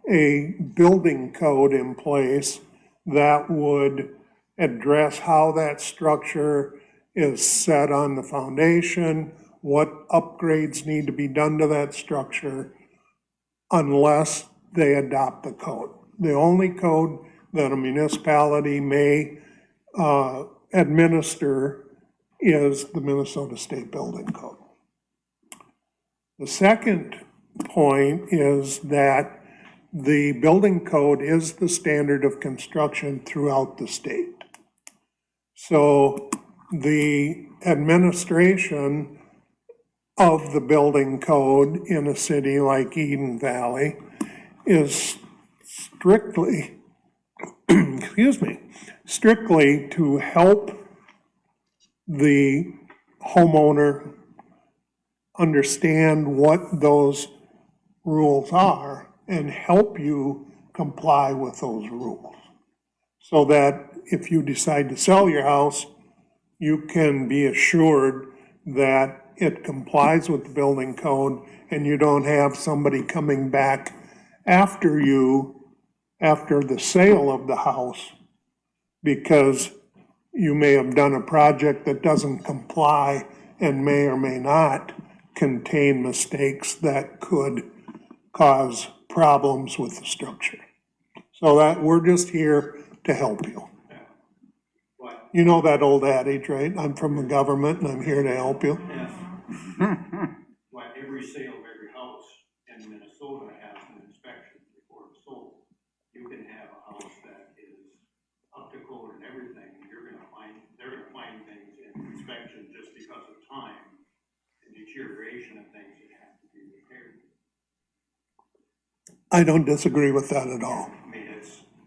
a building code in place that would address how that structure is set on the foundation, what upgrades need to be done to that structure, unless they adopt the code. The only code that a municipality may administer is the Minnesota State Building Code. The second point is that the building code is the standard of construction throughout the state. So the administration of the building code in a city like Eden Valley is strictly, excuse me, strictly to help the homeowner understand what those rules are and help you comply with those rules. So that if you decide to sell your house, you can be assured that it complies with the building code and you don't have somebody coming back after you, after the sale of the house, because you may have done a project that doesn't comply and may or may not contain mistakes that could cause problems with the structure. So that, we're just here to help you. You know that old adage, right? I'm from the government and I'm here to help you. Like every sale of every house in Minnesota has an inspection before it's sold. You can have a house that is up to code and everything, and they're gonna find things in inspection just because of time and deterioration of things that have to be repaired. I don't disagree with that at all. I mean,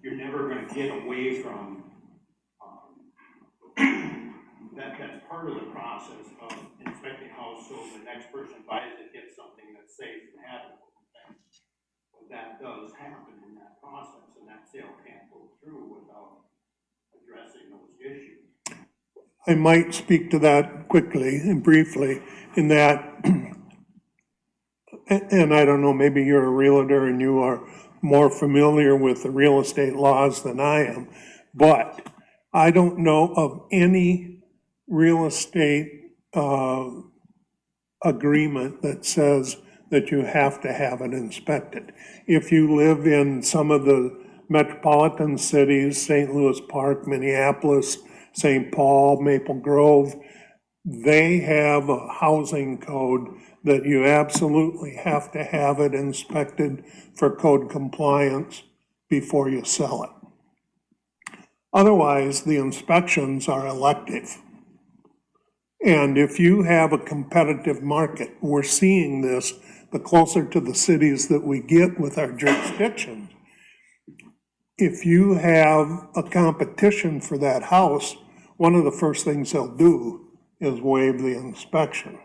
you're never gonna get away from, that's part of the process of inspecting a house, so the next person buys it, gets something that's safe and habitable. But that does happen in that process, and that sale can't go through without addressing those issues. I might speak to that quickly and briefly in that, and I don't know, maybe you're a realtor and you are more familiar with the real estate laws than I am, but I don't know of any real estate agreement that says that you have to have it inspected. If you live in some of the metropolitan cities, St. Louis Park, Minneapolis, St. Paul, Maple Grove, they have a housing code that you absolutely have to have it inspected for code compliance before you sell it. Otherwise, the inspections are elective. And if you have a competitive market, we're seeing this, the closer to the cities that we get with our jurisdictions. If you have a competition for that house, one of the first things they'll do is waive the inspection.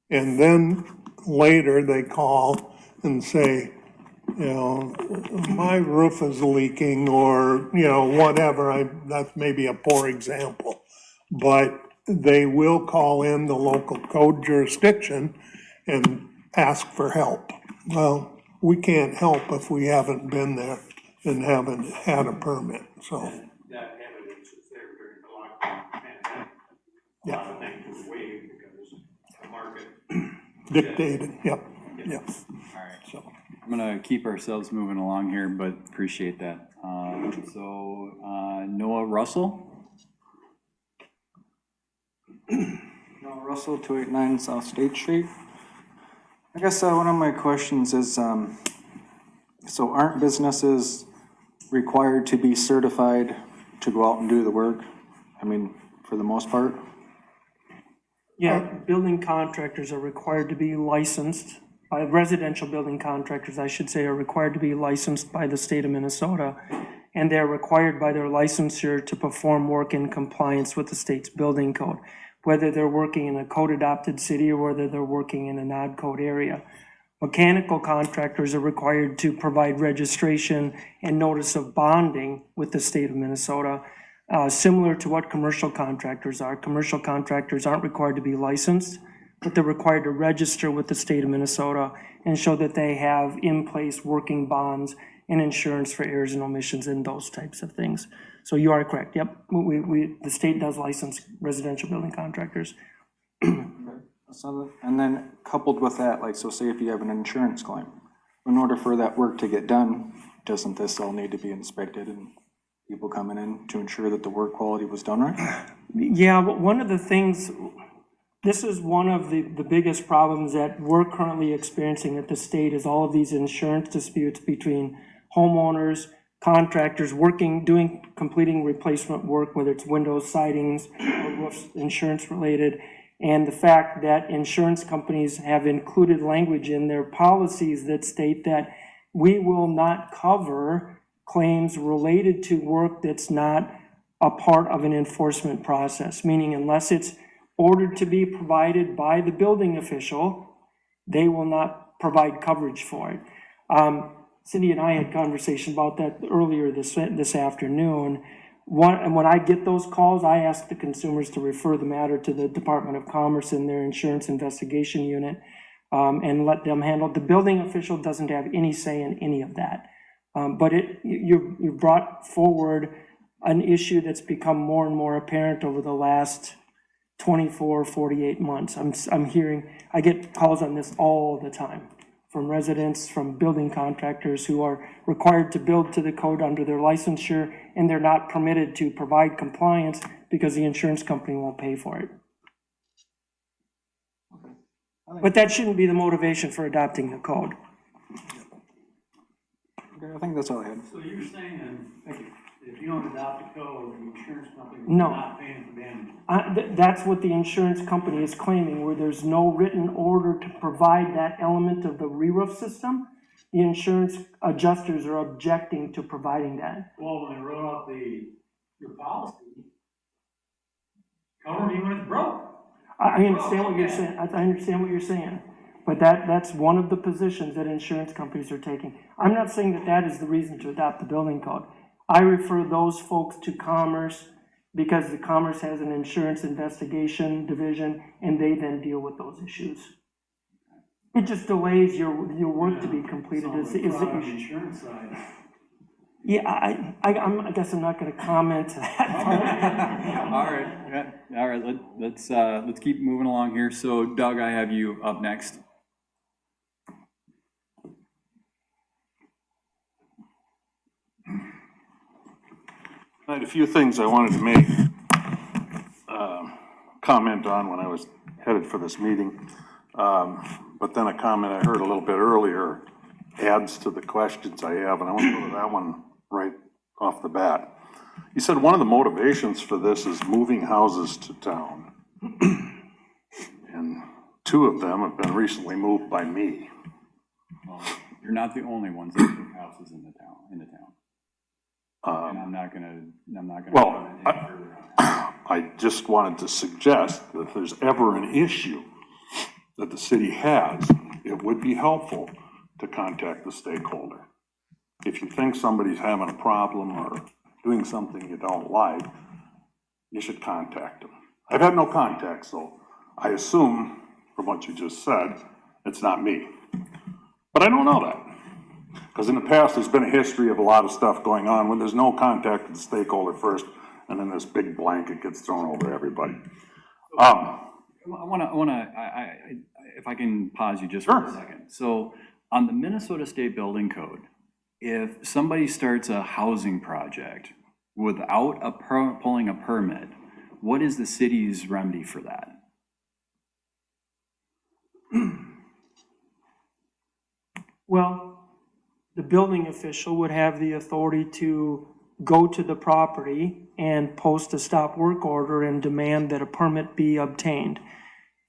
And then later they call and say, you know, my roof is leaking, or, you know, whatever. That's maybe a poor example. But they will call in the local code jurisdiction and ask for help. Well, we can't help if we haven't been there and haven't had a permit, so. That evidence is there during the lockdown pandemic. A lot of things were waived because the market Dictated, yep. All right, so I'm gonna keep ourselves moving along here, but appreciate that. Noah Russell? No, Russell, 289 South State Street. I guess one of my questions is, so aren't businesses required to be certified to go out and do the work? I mean, for the most part? Yeah, building contractors are required to be licensed, residential building contractors, I should say, are required to be licensed by the state of Minnesota. And they're required by their licensure to perform work in compliance with the state's building code, whether they're working in a code-adopted city or whether they're working in a non-code area. Mechanical contractors are required to provide registration and notice of bonding with the state of Minnesota, similar to what commercial contractors are. Commercial contractors aren't required to be licensed, but they're required to register with the state of Minnesota and show that they have in place working bonds and insurance for errors and omissions and those types of things. So you are correct, yep. The state does license residential building contractors. So, and then coupled with that, like, so say if you have an insurance claim, in order for that work to get done, doesn't this all need to be inspected and people coming in to ensure that the work quality was done right? Yeah, but one of the things, this is one of the biggest problems that we're currently experiencing at the state is all of these insurance disputes between homeowners, contractors completing replacement work, whether it's windows, sidings, or roofs, insurance related. And the fact that insurance companies have included language in their policies that state that we will not cover claims related to work that's not a part of an enforcement process, meaning unless it's ordered to be provided by the building official, they will not provide coverage for it. Cindy and I had a conversation about that earlier this afternoon. And when I get those calls, I ask the consumers to refer the matter to the Department of Commerce and their insurance investigation unit and let them handle it. The building official doesn't have any say in any of that. But you brought forward an issue that's become more and more apparent over the last 24, 48 months. I'm hearing, I get calls on this all the time from residents, from building contractors who are required to build to the code under their licensure, and they're not permitted to provide compliance because the insurance company won't pay for it. But that shouldn't be the motivation for adopting the code. Okay, I think that's all I had. So you're saying that if you don't adopt the code, the insurance company is No. not paying for damage? That's what the insurance company is claiming, where there's no written order to provide that element of the re-roof system. The insurance adjusters are objecting to providing that. Well, when they wrote out your policy, cover me when it's broke. I understand what you're saying, I understand what you're saying, but that's one of the positions that insurance companies are taking. I'm not saying that that is the reason to adopt the building code. I refer those folks to Commerce, because the Commerce has an insurance investigation division, and they then deal with those issues. It just delays your work to be completed, is the On the issue. insurance side. Yeah, I guess I'm not gonna comment to that. All right, yeah, all right, let's keep moving along here. So Doug, I have you up next. I had a few things I wanted to make comment on when I was headed for this meeting. But then a comment I heard a little bit earlier adds to the questions I have, and I want to go to that one right off the bat. You said one of the motivations for this is moving houses to town. And two of them have been recently moved by me. Well, you're not the only ones that have houses in the town. And I'm not gonna. Well, comment any further on that. I just wanted to suggest that if there's ever an issue that the city has, it would be helpful to contact the stakeholder. If you think somebody's having a problem or doing something you don't like, you should contact them. I've had no contact, so I assume, from what you just said, it's not me. But I don't know that. Because in the past, there's been a history of a lot of stuff going on when there's no contact with the stakeholder first, and then this big blanket gets thrown over everybody. If I can pause you just for a second. So on the Minnesota State Building Code, if somebody starts a housing project without pulling a permit, what is the city's remedy for that? Well, the building official would have the authority to go to the property and post a stop work order and demand that a permit be obtained.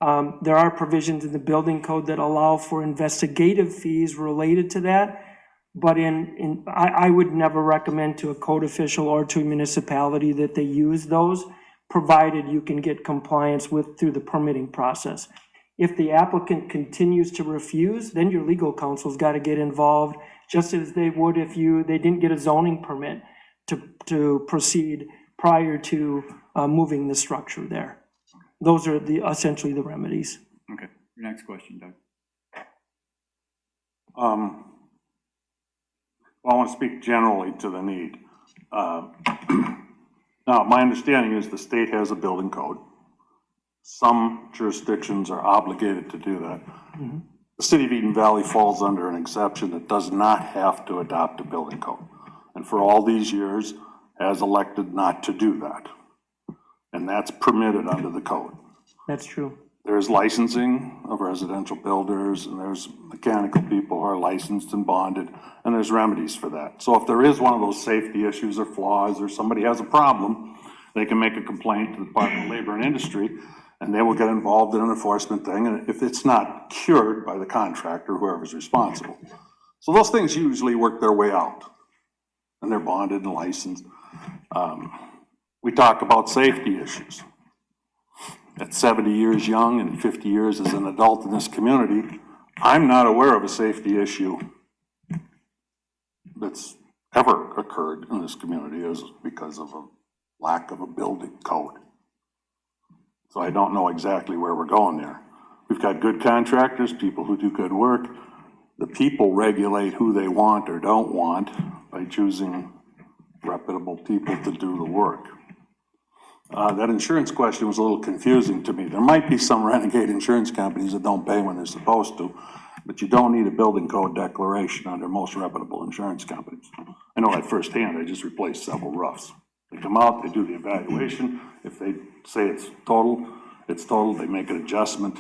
There are provisions in the building code that allow for investigative fees related to that, but I would never recommend to a code official or to a municipality that they use those, provided you can get compliance through the permitting process. If the applicant continues to refuse, then your legal counsel's got to get involved, just as they would if they didn't get a zoning permit to proceed prior to moving the structure there. Those are essentially the remedies. Okay, your next question, Doug. Well, I want to speak generally to the need. Now, my understanding is the state has a building code. Some jurisdictions are obligated to do that. Mm-hmm. The city of Eden Valley falls under an exception that does not have to adopt a building code. And for all these years, has elected not to do that. And that's permitted under the code. That's true. There's licensing of residential builders, and there's mechanical people who are licensed and bonded, and there's remedies for that. So if there is one of those safety issues or flaws, or somebody has a problem, they can make a complaint to the Department of Labor and Industry, and they will get involved in an enforcement thing, and if it's not cured by the contractor, whoever's responsible. So those things usually work their way out, and they're bonded and licensed. We talk about safety issues. At 70 years young and 50 years as an adult in this community, I'm not aware of a safety issue that's ever occurred in this community as because of a lack of a building code. So I don't know exactly where we're going there. We've got good contractors, people who do good work. The people regulate who they want or don't want by choosing reputable people to do the work. That insurance question was a little confusing to me. There might be some renegade insurance companies that don't pay when they're supposed to, but you don't need a building code declaration under most reputable insurance companies. I know that firsthand. I just replaced several roofs. They come out, they do the evaluation. If they say it's total, they make an adjustment.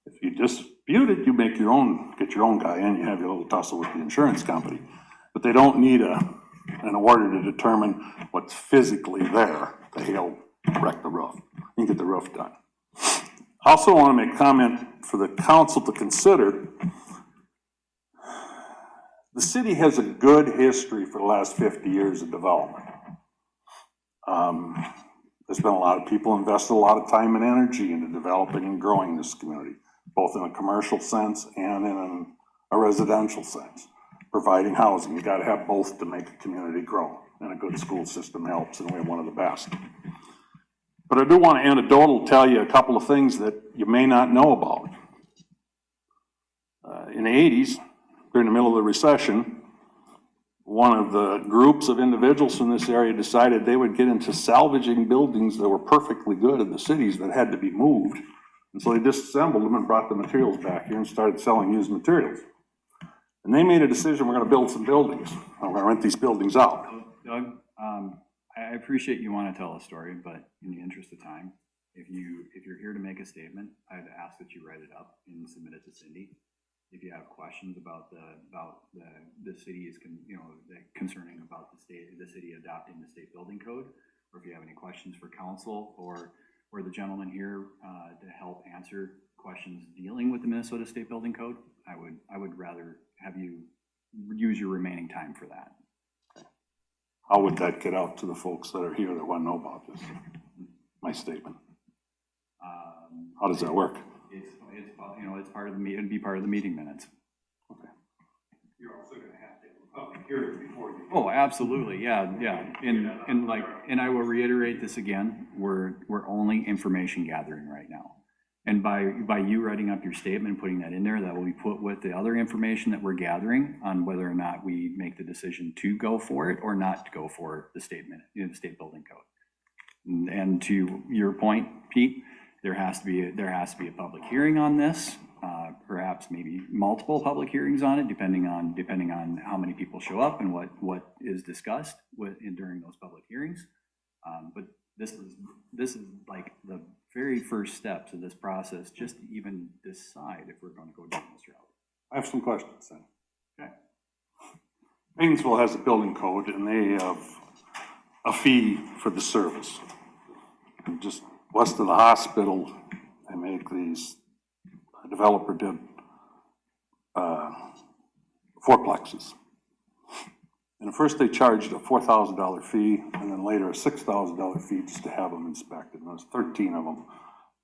If you dispute it, you make your own, get your own guy in, you have your little tussle with the insurance company. But they don't need an order to determine what's physically there to hail wreck the roof. You get the roof done. I also want to make a comment for the council to consider. The city has a good history for the last 50 years of development. There's been a lot of people invested a lot of time and energy into developing and growing this community, both in a commercial sense and in a residential sense. Providing housing, you gotta have both to make a community grow, and a good school system helps, and we have one of the best. But I do want to anecdotal tell you a couple of things that you may not know about. In the 80s, during the middle of the recession, one of the groups of individuals in this area decided they would get into salvaging buildings that were perfectly good in the cities that had to be moved. And so they disassembled them and brought the materials back here and started selling used materials. And they made a decision, we're gonna build some buildings. We're gonna rent these buildings out. Doug, I appreciate you want to tell a story, but in the interest of time, if you're here to make a statement, I'd ask that you write it up and submit it to Cindy. If you have questions about the city concerning about the city adopting the state building code, or if you have any questions for council or the gentleman here to help answer questions dealing with the Minnesota State Building Code, I would rather have you use your remaining time for that. How would that get out to the folks that are here that want to know about this, my statement? How does that work? It's part of the it'd be part of the meeting minutes. Okay. You're also gonna have to have a public hearing before you. Oh, absolutely, yeah. And I will reiterate this again, we're only information gathering right now. And by you writing up your statement and putting that in there, that will be put with the other information that we're gathering on whether or not we make the decision to go for it or not to go for the statement, the state building code. And to your point, Pete, there has to be a public hearing on this, perhaps maybe multiple public hearings on it, depending on how many people show up and what is discussed during those public hearings. But this is like the very first steps of this process, just to even decide if we're going to go down this route. I have some questions then. Okay. Painesville has a building code and they have a fee for the service. And just west of the hospital, they make these, a developer did fourplexes. And at first they charged a $4,000 fee and then later a $6,000 fee just to have them inspected. And there's 13 of them.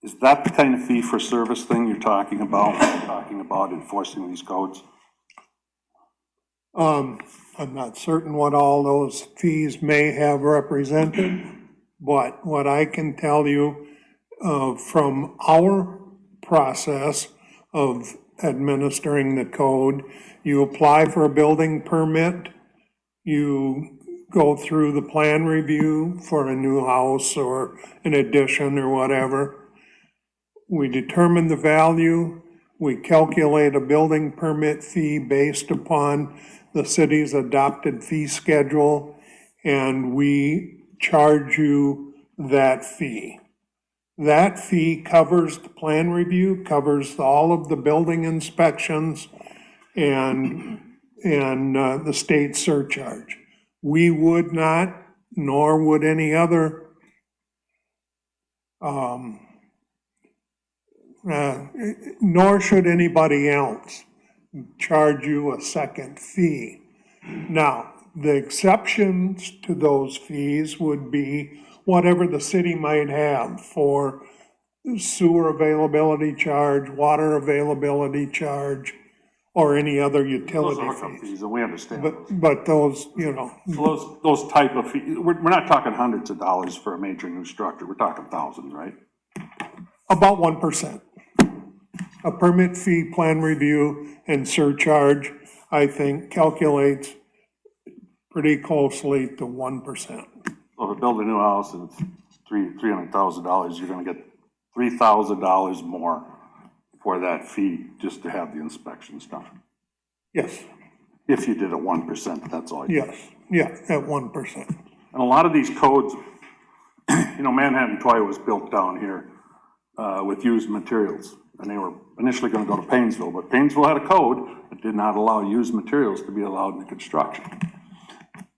Is that the kind of fee for service thing you're talking about when you're talking about enforcing these codes? I'm not certain what all those fees may have represented, but what I can tell you from our process of administering the code, you apply for a building permit, you go through the plan review for a new house or an addition or whatever. We determine the value, we calculate a building permit fee based upon the city's adopted fee schedule, and we charge you that fee. That fee covers the plan review, covers all of the building inspections, and the state surcharge. We would not, nor would any other nor should anybody else charge you a second fee. Now, the exceptions to those fees would be whatever the city might have for sewer availability charge, water availability charge, or any other Those utility are hookup fees. fees, and we understand those. But those, you know, So those type of fees, we're not talking hundreds of dollars for a major new structure, we're talking thousands, right? about 1%. A permit fee, plan review, and surcharge, I think, calculates pretty closely to 1%. So if you build a new house and it's $300,000, you're gonna get $3,000 more for that fee just to have the inspections done. Yes, If you did it 1%, that's all. yes, yeah, at 1%. And a lot of these codes, you know, Manhattan Toy was built down here with used materials. And they were initially gonna go to Painesville, but Painesville had a code that did not allow used materials to be allowed in the construction.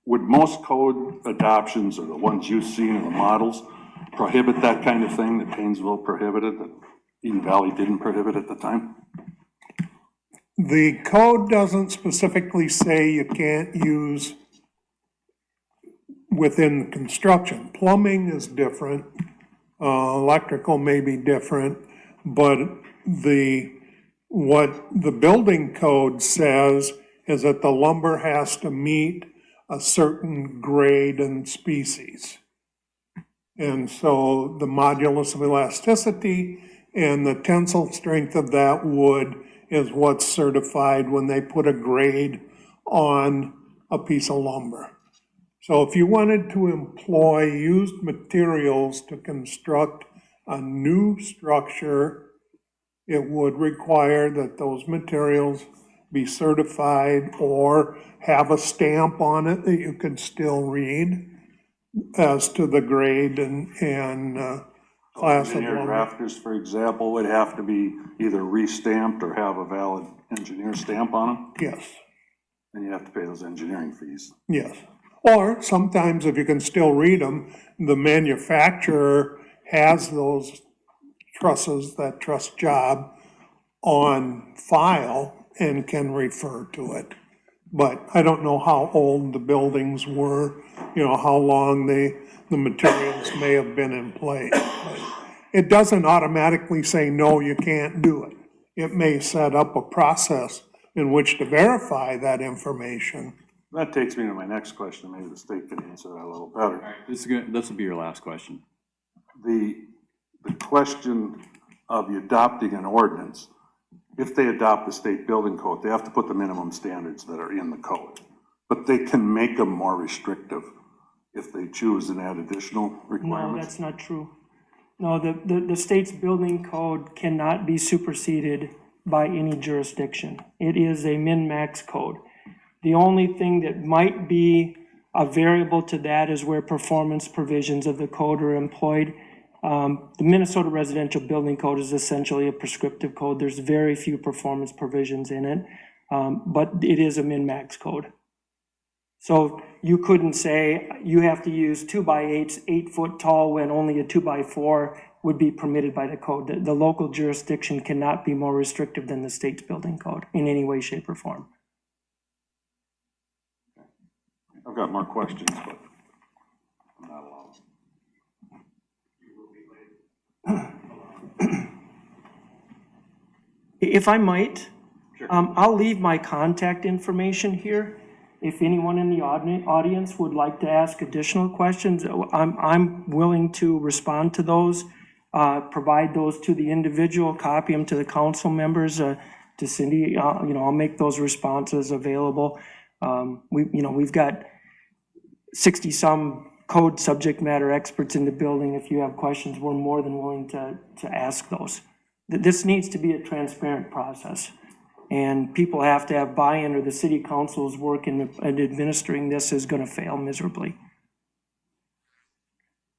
Would most code adoptions, or the ones you've seen in the models, prohibit that kind of thing that Painesville prohibited, that Eden Valley didn't prohibit at the time? The code doesn't specifically say you can't use within construction. Plumbing is different, electrical may be different, but what the building code says is that the lumber has to meet a certain grade and species. And so the modulus of elasticity and the tensile strength of that wood is what's certified when they put a grade on a piece of lumber. So if you wanted to employ used materials to construct a new structure, it would require that those materials be certified or have a stamp on it that you could still read as to the grade and class of Engineered lumber. rafters, for example, would have to be either re-stamped or have a valid engineer stamp on them, Yes, and you have to pay those engineering fees. yes. Or sometimes if you can still read them, the manufacturer has those trusses, that truss job on file and can refer to it. But I don't know how old the buildings were, you know, how long the materials may have been in place. But it doesn't automatically say, no, you can't do it. It may set up a process in which to verify that information. That takes me to my next question, maybe the state can answer that a little better. This will be your last question. The question of you adopting an ordinance, if they adopt the state building code, they have to put the minimum standards that are in the code. But they can make them more restrictive if they choose and add additional No, requirements. that's not true. No, the state's building code cannot be superseded by any jurisdiction. It is a min-max code. The only thing that might be a variable to that is where performance provisions of the code are employed. The Minnesota Residential Building Code is essentially a prescriptive code. There's very few performance provisions in it, but it is a min-max code. So you couldn't say you have to use 2x8s, 8 foot tall, when only a 2x4 would be permitted by the code. The local jurisdiction cannot be more restrictive than the state's building code in any way, shape, or form. I've got more questions, but I'm not allowed. If I might, I'll leave my contact information here. If anyone in the audience would like to ask additional questions, I'm willing to respond to those, provide those to the individual, copy them to the council members, to Cindy. I'll make those responses available. We've got 60-some code subject matter experts in the building. If you have questions, we're more than willing to ask those. This needs to be a transparent process. And people have to have buy-in, or the city council's work in administering this is going to fail miserably.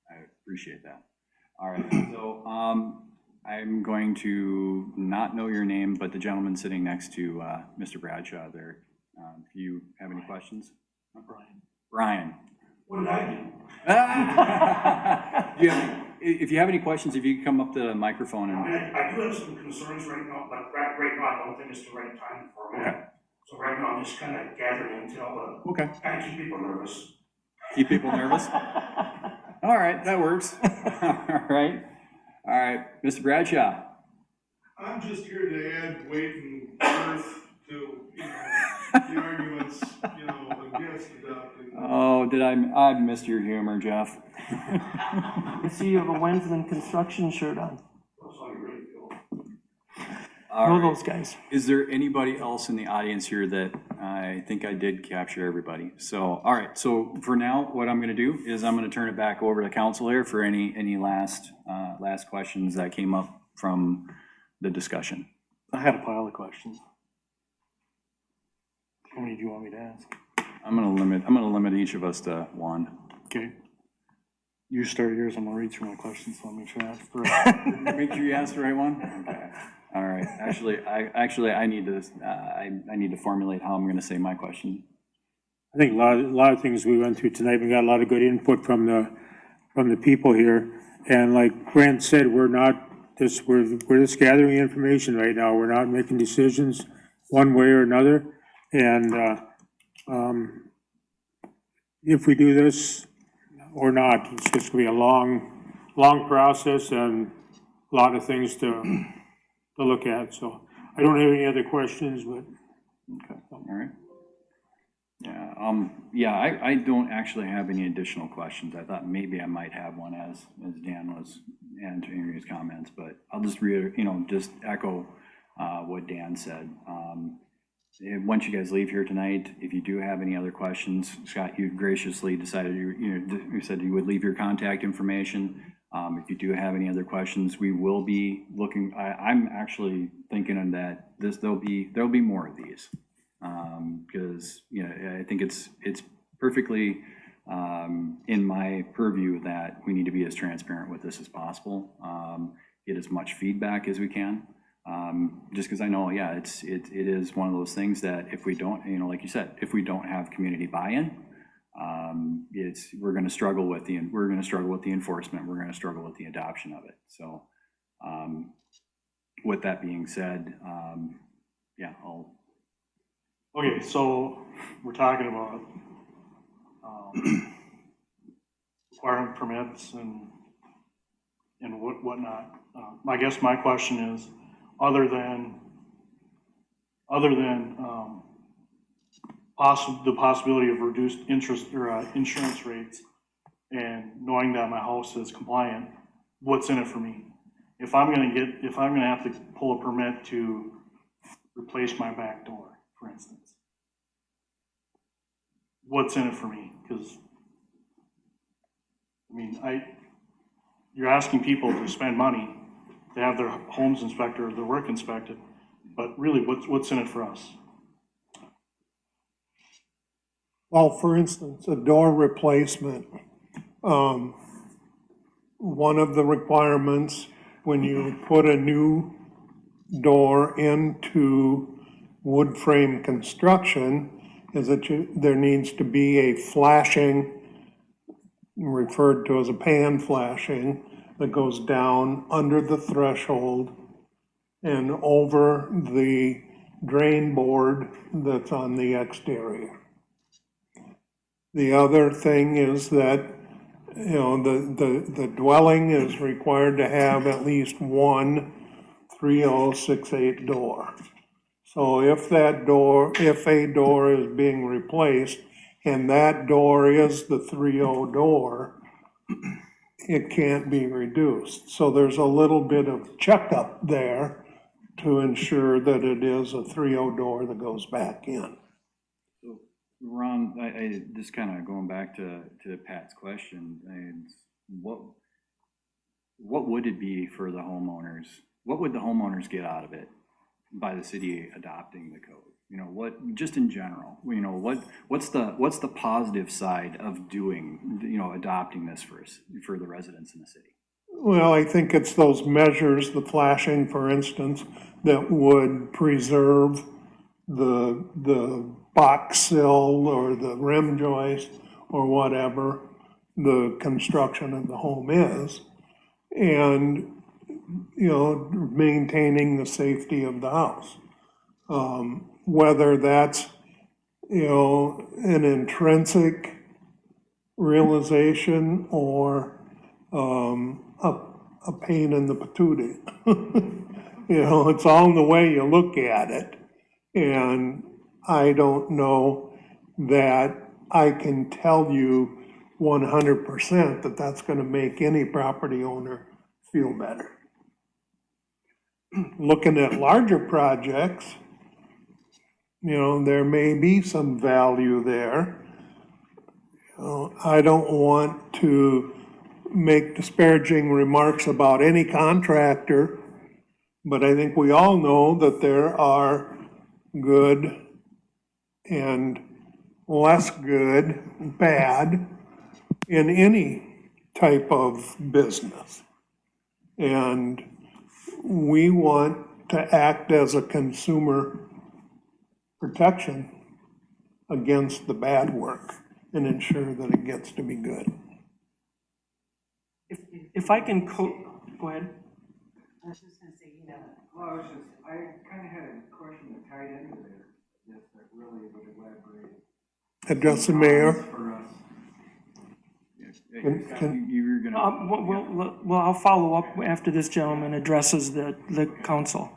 I appreciate that. All right, so I'm going to not know your name, but the gentleman sitting next to Mr. Bradshaw there, do you have any questions? Brian. What did I do? If you have any questions, if you could come up to the microphone and. I do have some concerns right now, but right now I don't think it's the right time for it. Okay. So right now I'm just kind of gathering intel, Okay. kind of keep people nervous. Keep people nervous? All right, that works. All right. All right, Mr. Bradshaw. I'm just here to add weight and girth to, the arguments, against adopting. Oh, I missed your humor, Jeff. I see you have a Wensman Construction shirt on. That's all you really feel. Know those guys. Is there anybody else in the audience here that I think I did capture everybody? So, all right, so for now, what I'm gonna do is I'm gonna turn it back over to council here for any last questions that came up from the discussion. I had a pile of questions. How many do you want me to ask? I'm gonna limit each of us to one. Okay. You start yours, I'm gonna read through my questions, so I'll make sure I ask the right. Make sure you ask the right one? Okay. All right, I need to formulate how I'm gonna say my question. I think a lot of things we went through tonight, we got a lot of good input from the people here. And like Grant said, we're just gathering information right now. We're not making decisions one way or another. And if we do this or not, it's just gonna be a long process and a lot of things to look at. So I don't have any other questions, but. Okay, all right. Yeah, I don't actually have any additional questions. I thought maybe I might have one as Dan was answering his comments, but I'll just just echo what Dan said. Once you guys leave here tonight, if you do have any other questions, Scott, you graciously decided you said you would leave your contact information. If you do have any other questions, we will be looking. I'm actually thinking that there'll be more of these. Because I think it's perfectly in my purview that we need to be as transparent with this as possible, get as much feedback as we can, just because I know, it is one of those things that if we don't, like you said, if we don't have community buy-in, we're going to struggle with the enforcement, we're going to struggle with the adoption of it. So with that being said, Okay, so we're talking about requiring permits and whatnot. I guess my question is, other than the possibility of reduced interest or insurance rates, and knowing that my house is compliant, what's in it for me? If I'm gonna have to pull a permit to replace my back door, for instance, what's in it for me? Because, you're asking people to spend money to have their homes inspected or their work inspected, but really, what's in it for us? Well, for instance, a door replacement, one of the requirements when you put a new door into wood frame construction is that there needs to be a flashing, referred to as a pan flashing, that goes down under the threshold and over the drain board that's on the exterior. The other thing is that, the dwelling is required to have at least one 3068 door. So if a door is being replaced and that door is the 30 door, it can't be reduced. So there's a little bit of checkup there to ensure that it is a 30 door that goes back in. So Ron, I just kind of going back to Pat's question, and what would it be for the homeowners? What would the homeowners get out of it by the city adopting the code? What, just in general, what's the positive side of adopting this for the residents in the city? Well, I think it's those measures, the flashing, for instance, that would preserve the box sill or the rim joist or whatever the construction of the home is, and, maintaining the safety of the house. Whether that's, an intrinsic realization or a pain in the patootie. It's all in the way you look at it. And I don't know that I can tell you 100% that that's going to make any property owner feel better. looking at larger projects, there may be some value there. I don't want to make disparaging remarks about any contractor, but I think we all know that there are good and less good, bad in any type of business. And we want to act as a consumer protection against the bad work and ensure that it gets to be good. If I can go ahead. I was just gonna say, Well, I kind of had a question that tied into there, yes, that really would elaborate. Address the mayor. For us. You were gonna. Well, I'll follow up after this gentleman addresses the council.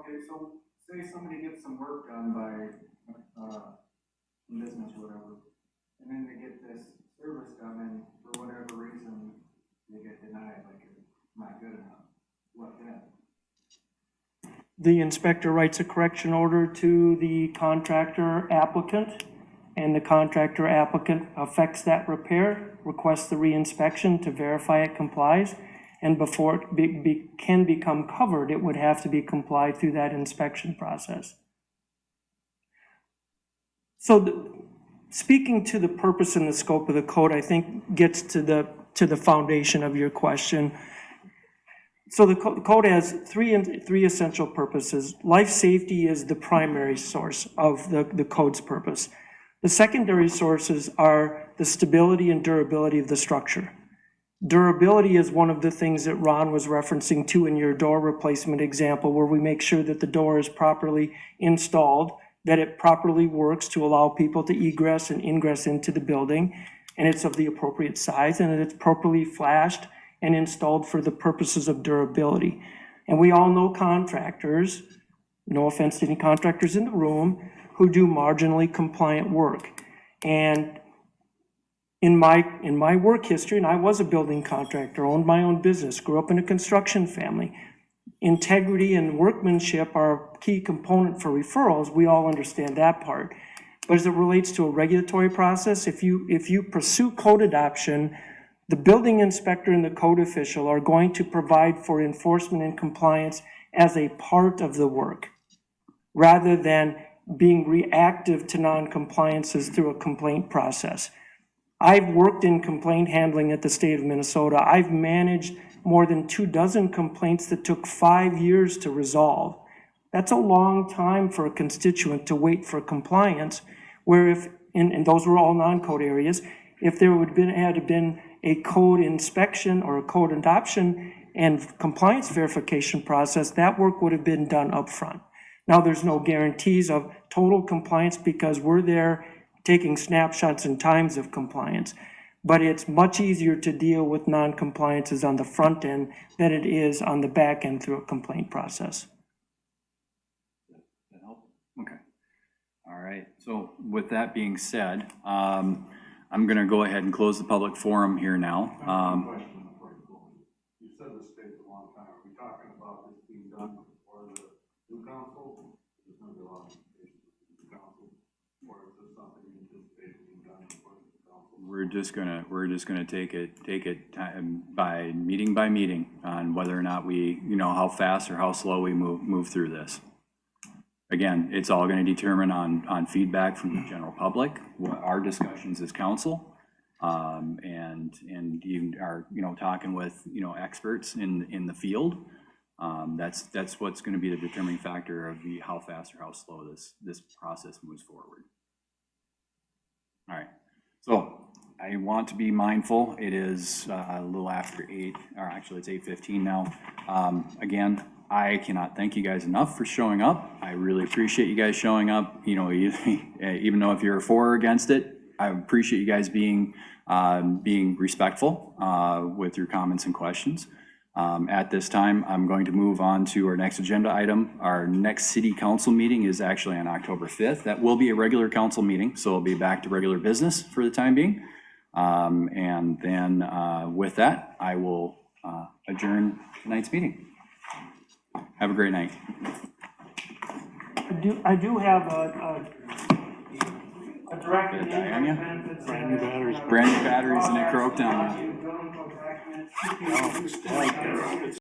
Okay, so say somebody gets some work done by, business or whatever, and then they get this service done, and for whatever reason, they get denied, like it's not good enough. What then? The inspector writes a correction order to the contractor applicant, and the contractor applicant affects that repair, requests the reinspection to verify it complies, and before it can become covered, it would have to be complied through that inspection process. So speaking to the purpose and the scope of the code, I think gets to the foundation of your question. So the code has three essential purposes. Life safety is the primary source of the code's purpose. The secondary sources are the stability and durability of the structure. Durability is one of the things that Ron was referencing to in your door replacement example, where we make sure that the door is properly installed, that it properly works to allow people to egress and ingress into the building, and it's of the appropriate size, and that it's properly flashed and installed for the purposes of durability. And we all know contractors, no offense to any contractors in the room, who do marginally compliant work. And in my work history, and I was a building contractor, owned my own business, grew up in a construction family, integrity and workmanship are a key component for referrals. We all understand that part. But as it relates to a regulatory process, if you pursue code adoption, the building inspector and the code official are going to provide for enforcement and compliance as a part of the work, rather than being reactive to non-compliances through a complaint process. I've worked in complaint handling at the state of Minnesota. I've managed more than 24 complaints that took 5 years to resolve. That's a long time for a constituent to wait for compliance, where if, and those were all non-code areas, if there had been a code inspection or a code adoption and compliance verification process, that work would have been done up front. Now, there's no guarantees of total compliance because we're there taking snapshots and times of compliance. But it's much easier to deal with non-compliances on the front end than it is on the back end through a complaint process. That help? Okay. All right. So with that being said, I'm going to go ahead and close the public forum here now. You said this takes a long time. Are we talking about this being done before the new council? There's going to be a lot of communication with the new council, or is this something you anticipate being done before the new council? We're just gonna take it time by meeting on whether or not we, how fast or how slow we move through this. Again, it's all gonna determine on feedback from the general public, what our discussions as council, and even our, talking with, experts in the field. That's what's gonna be the determining factor of how fast or how slow this process moves forward. All right, so I want to be mindful. It is a little after 8, or actually it's 8:15 now. Again, I cannot thank you guys enough for showing up. I really appreciate you guys showing up. Even though if you're for or against it, I appreciate you guys being respectful with your comments and questions. At this time, I'm going to move on to our next agenda item. Our next city council meeting is actually on October 5th. That will be a regular council meeting, so it'll be back to regular business for the time being. And then with that, I will adjourn tonight's meeting. Have a great night. I do have a direct. Did it die on ya? benefits. Brand new batteries. Brand new batteries and it broke down. Document,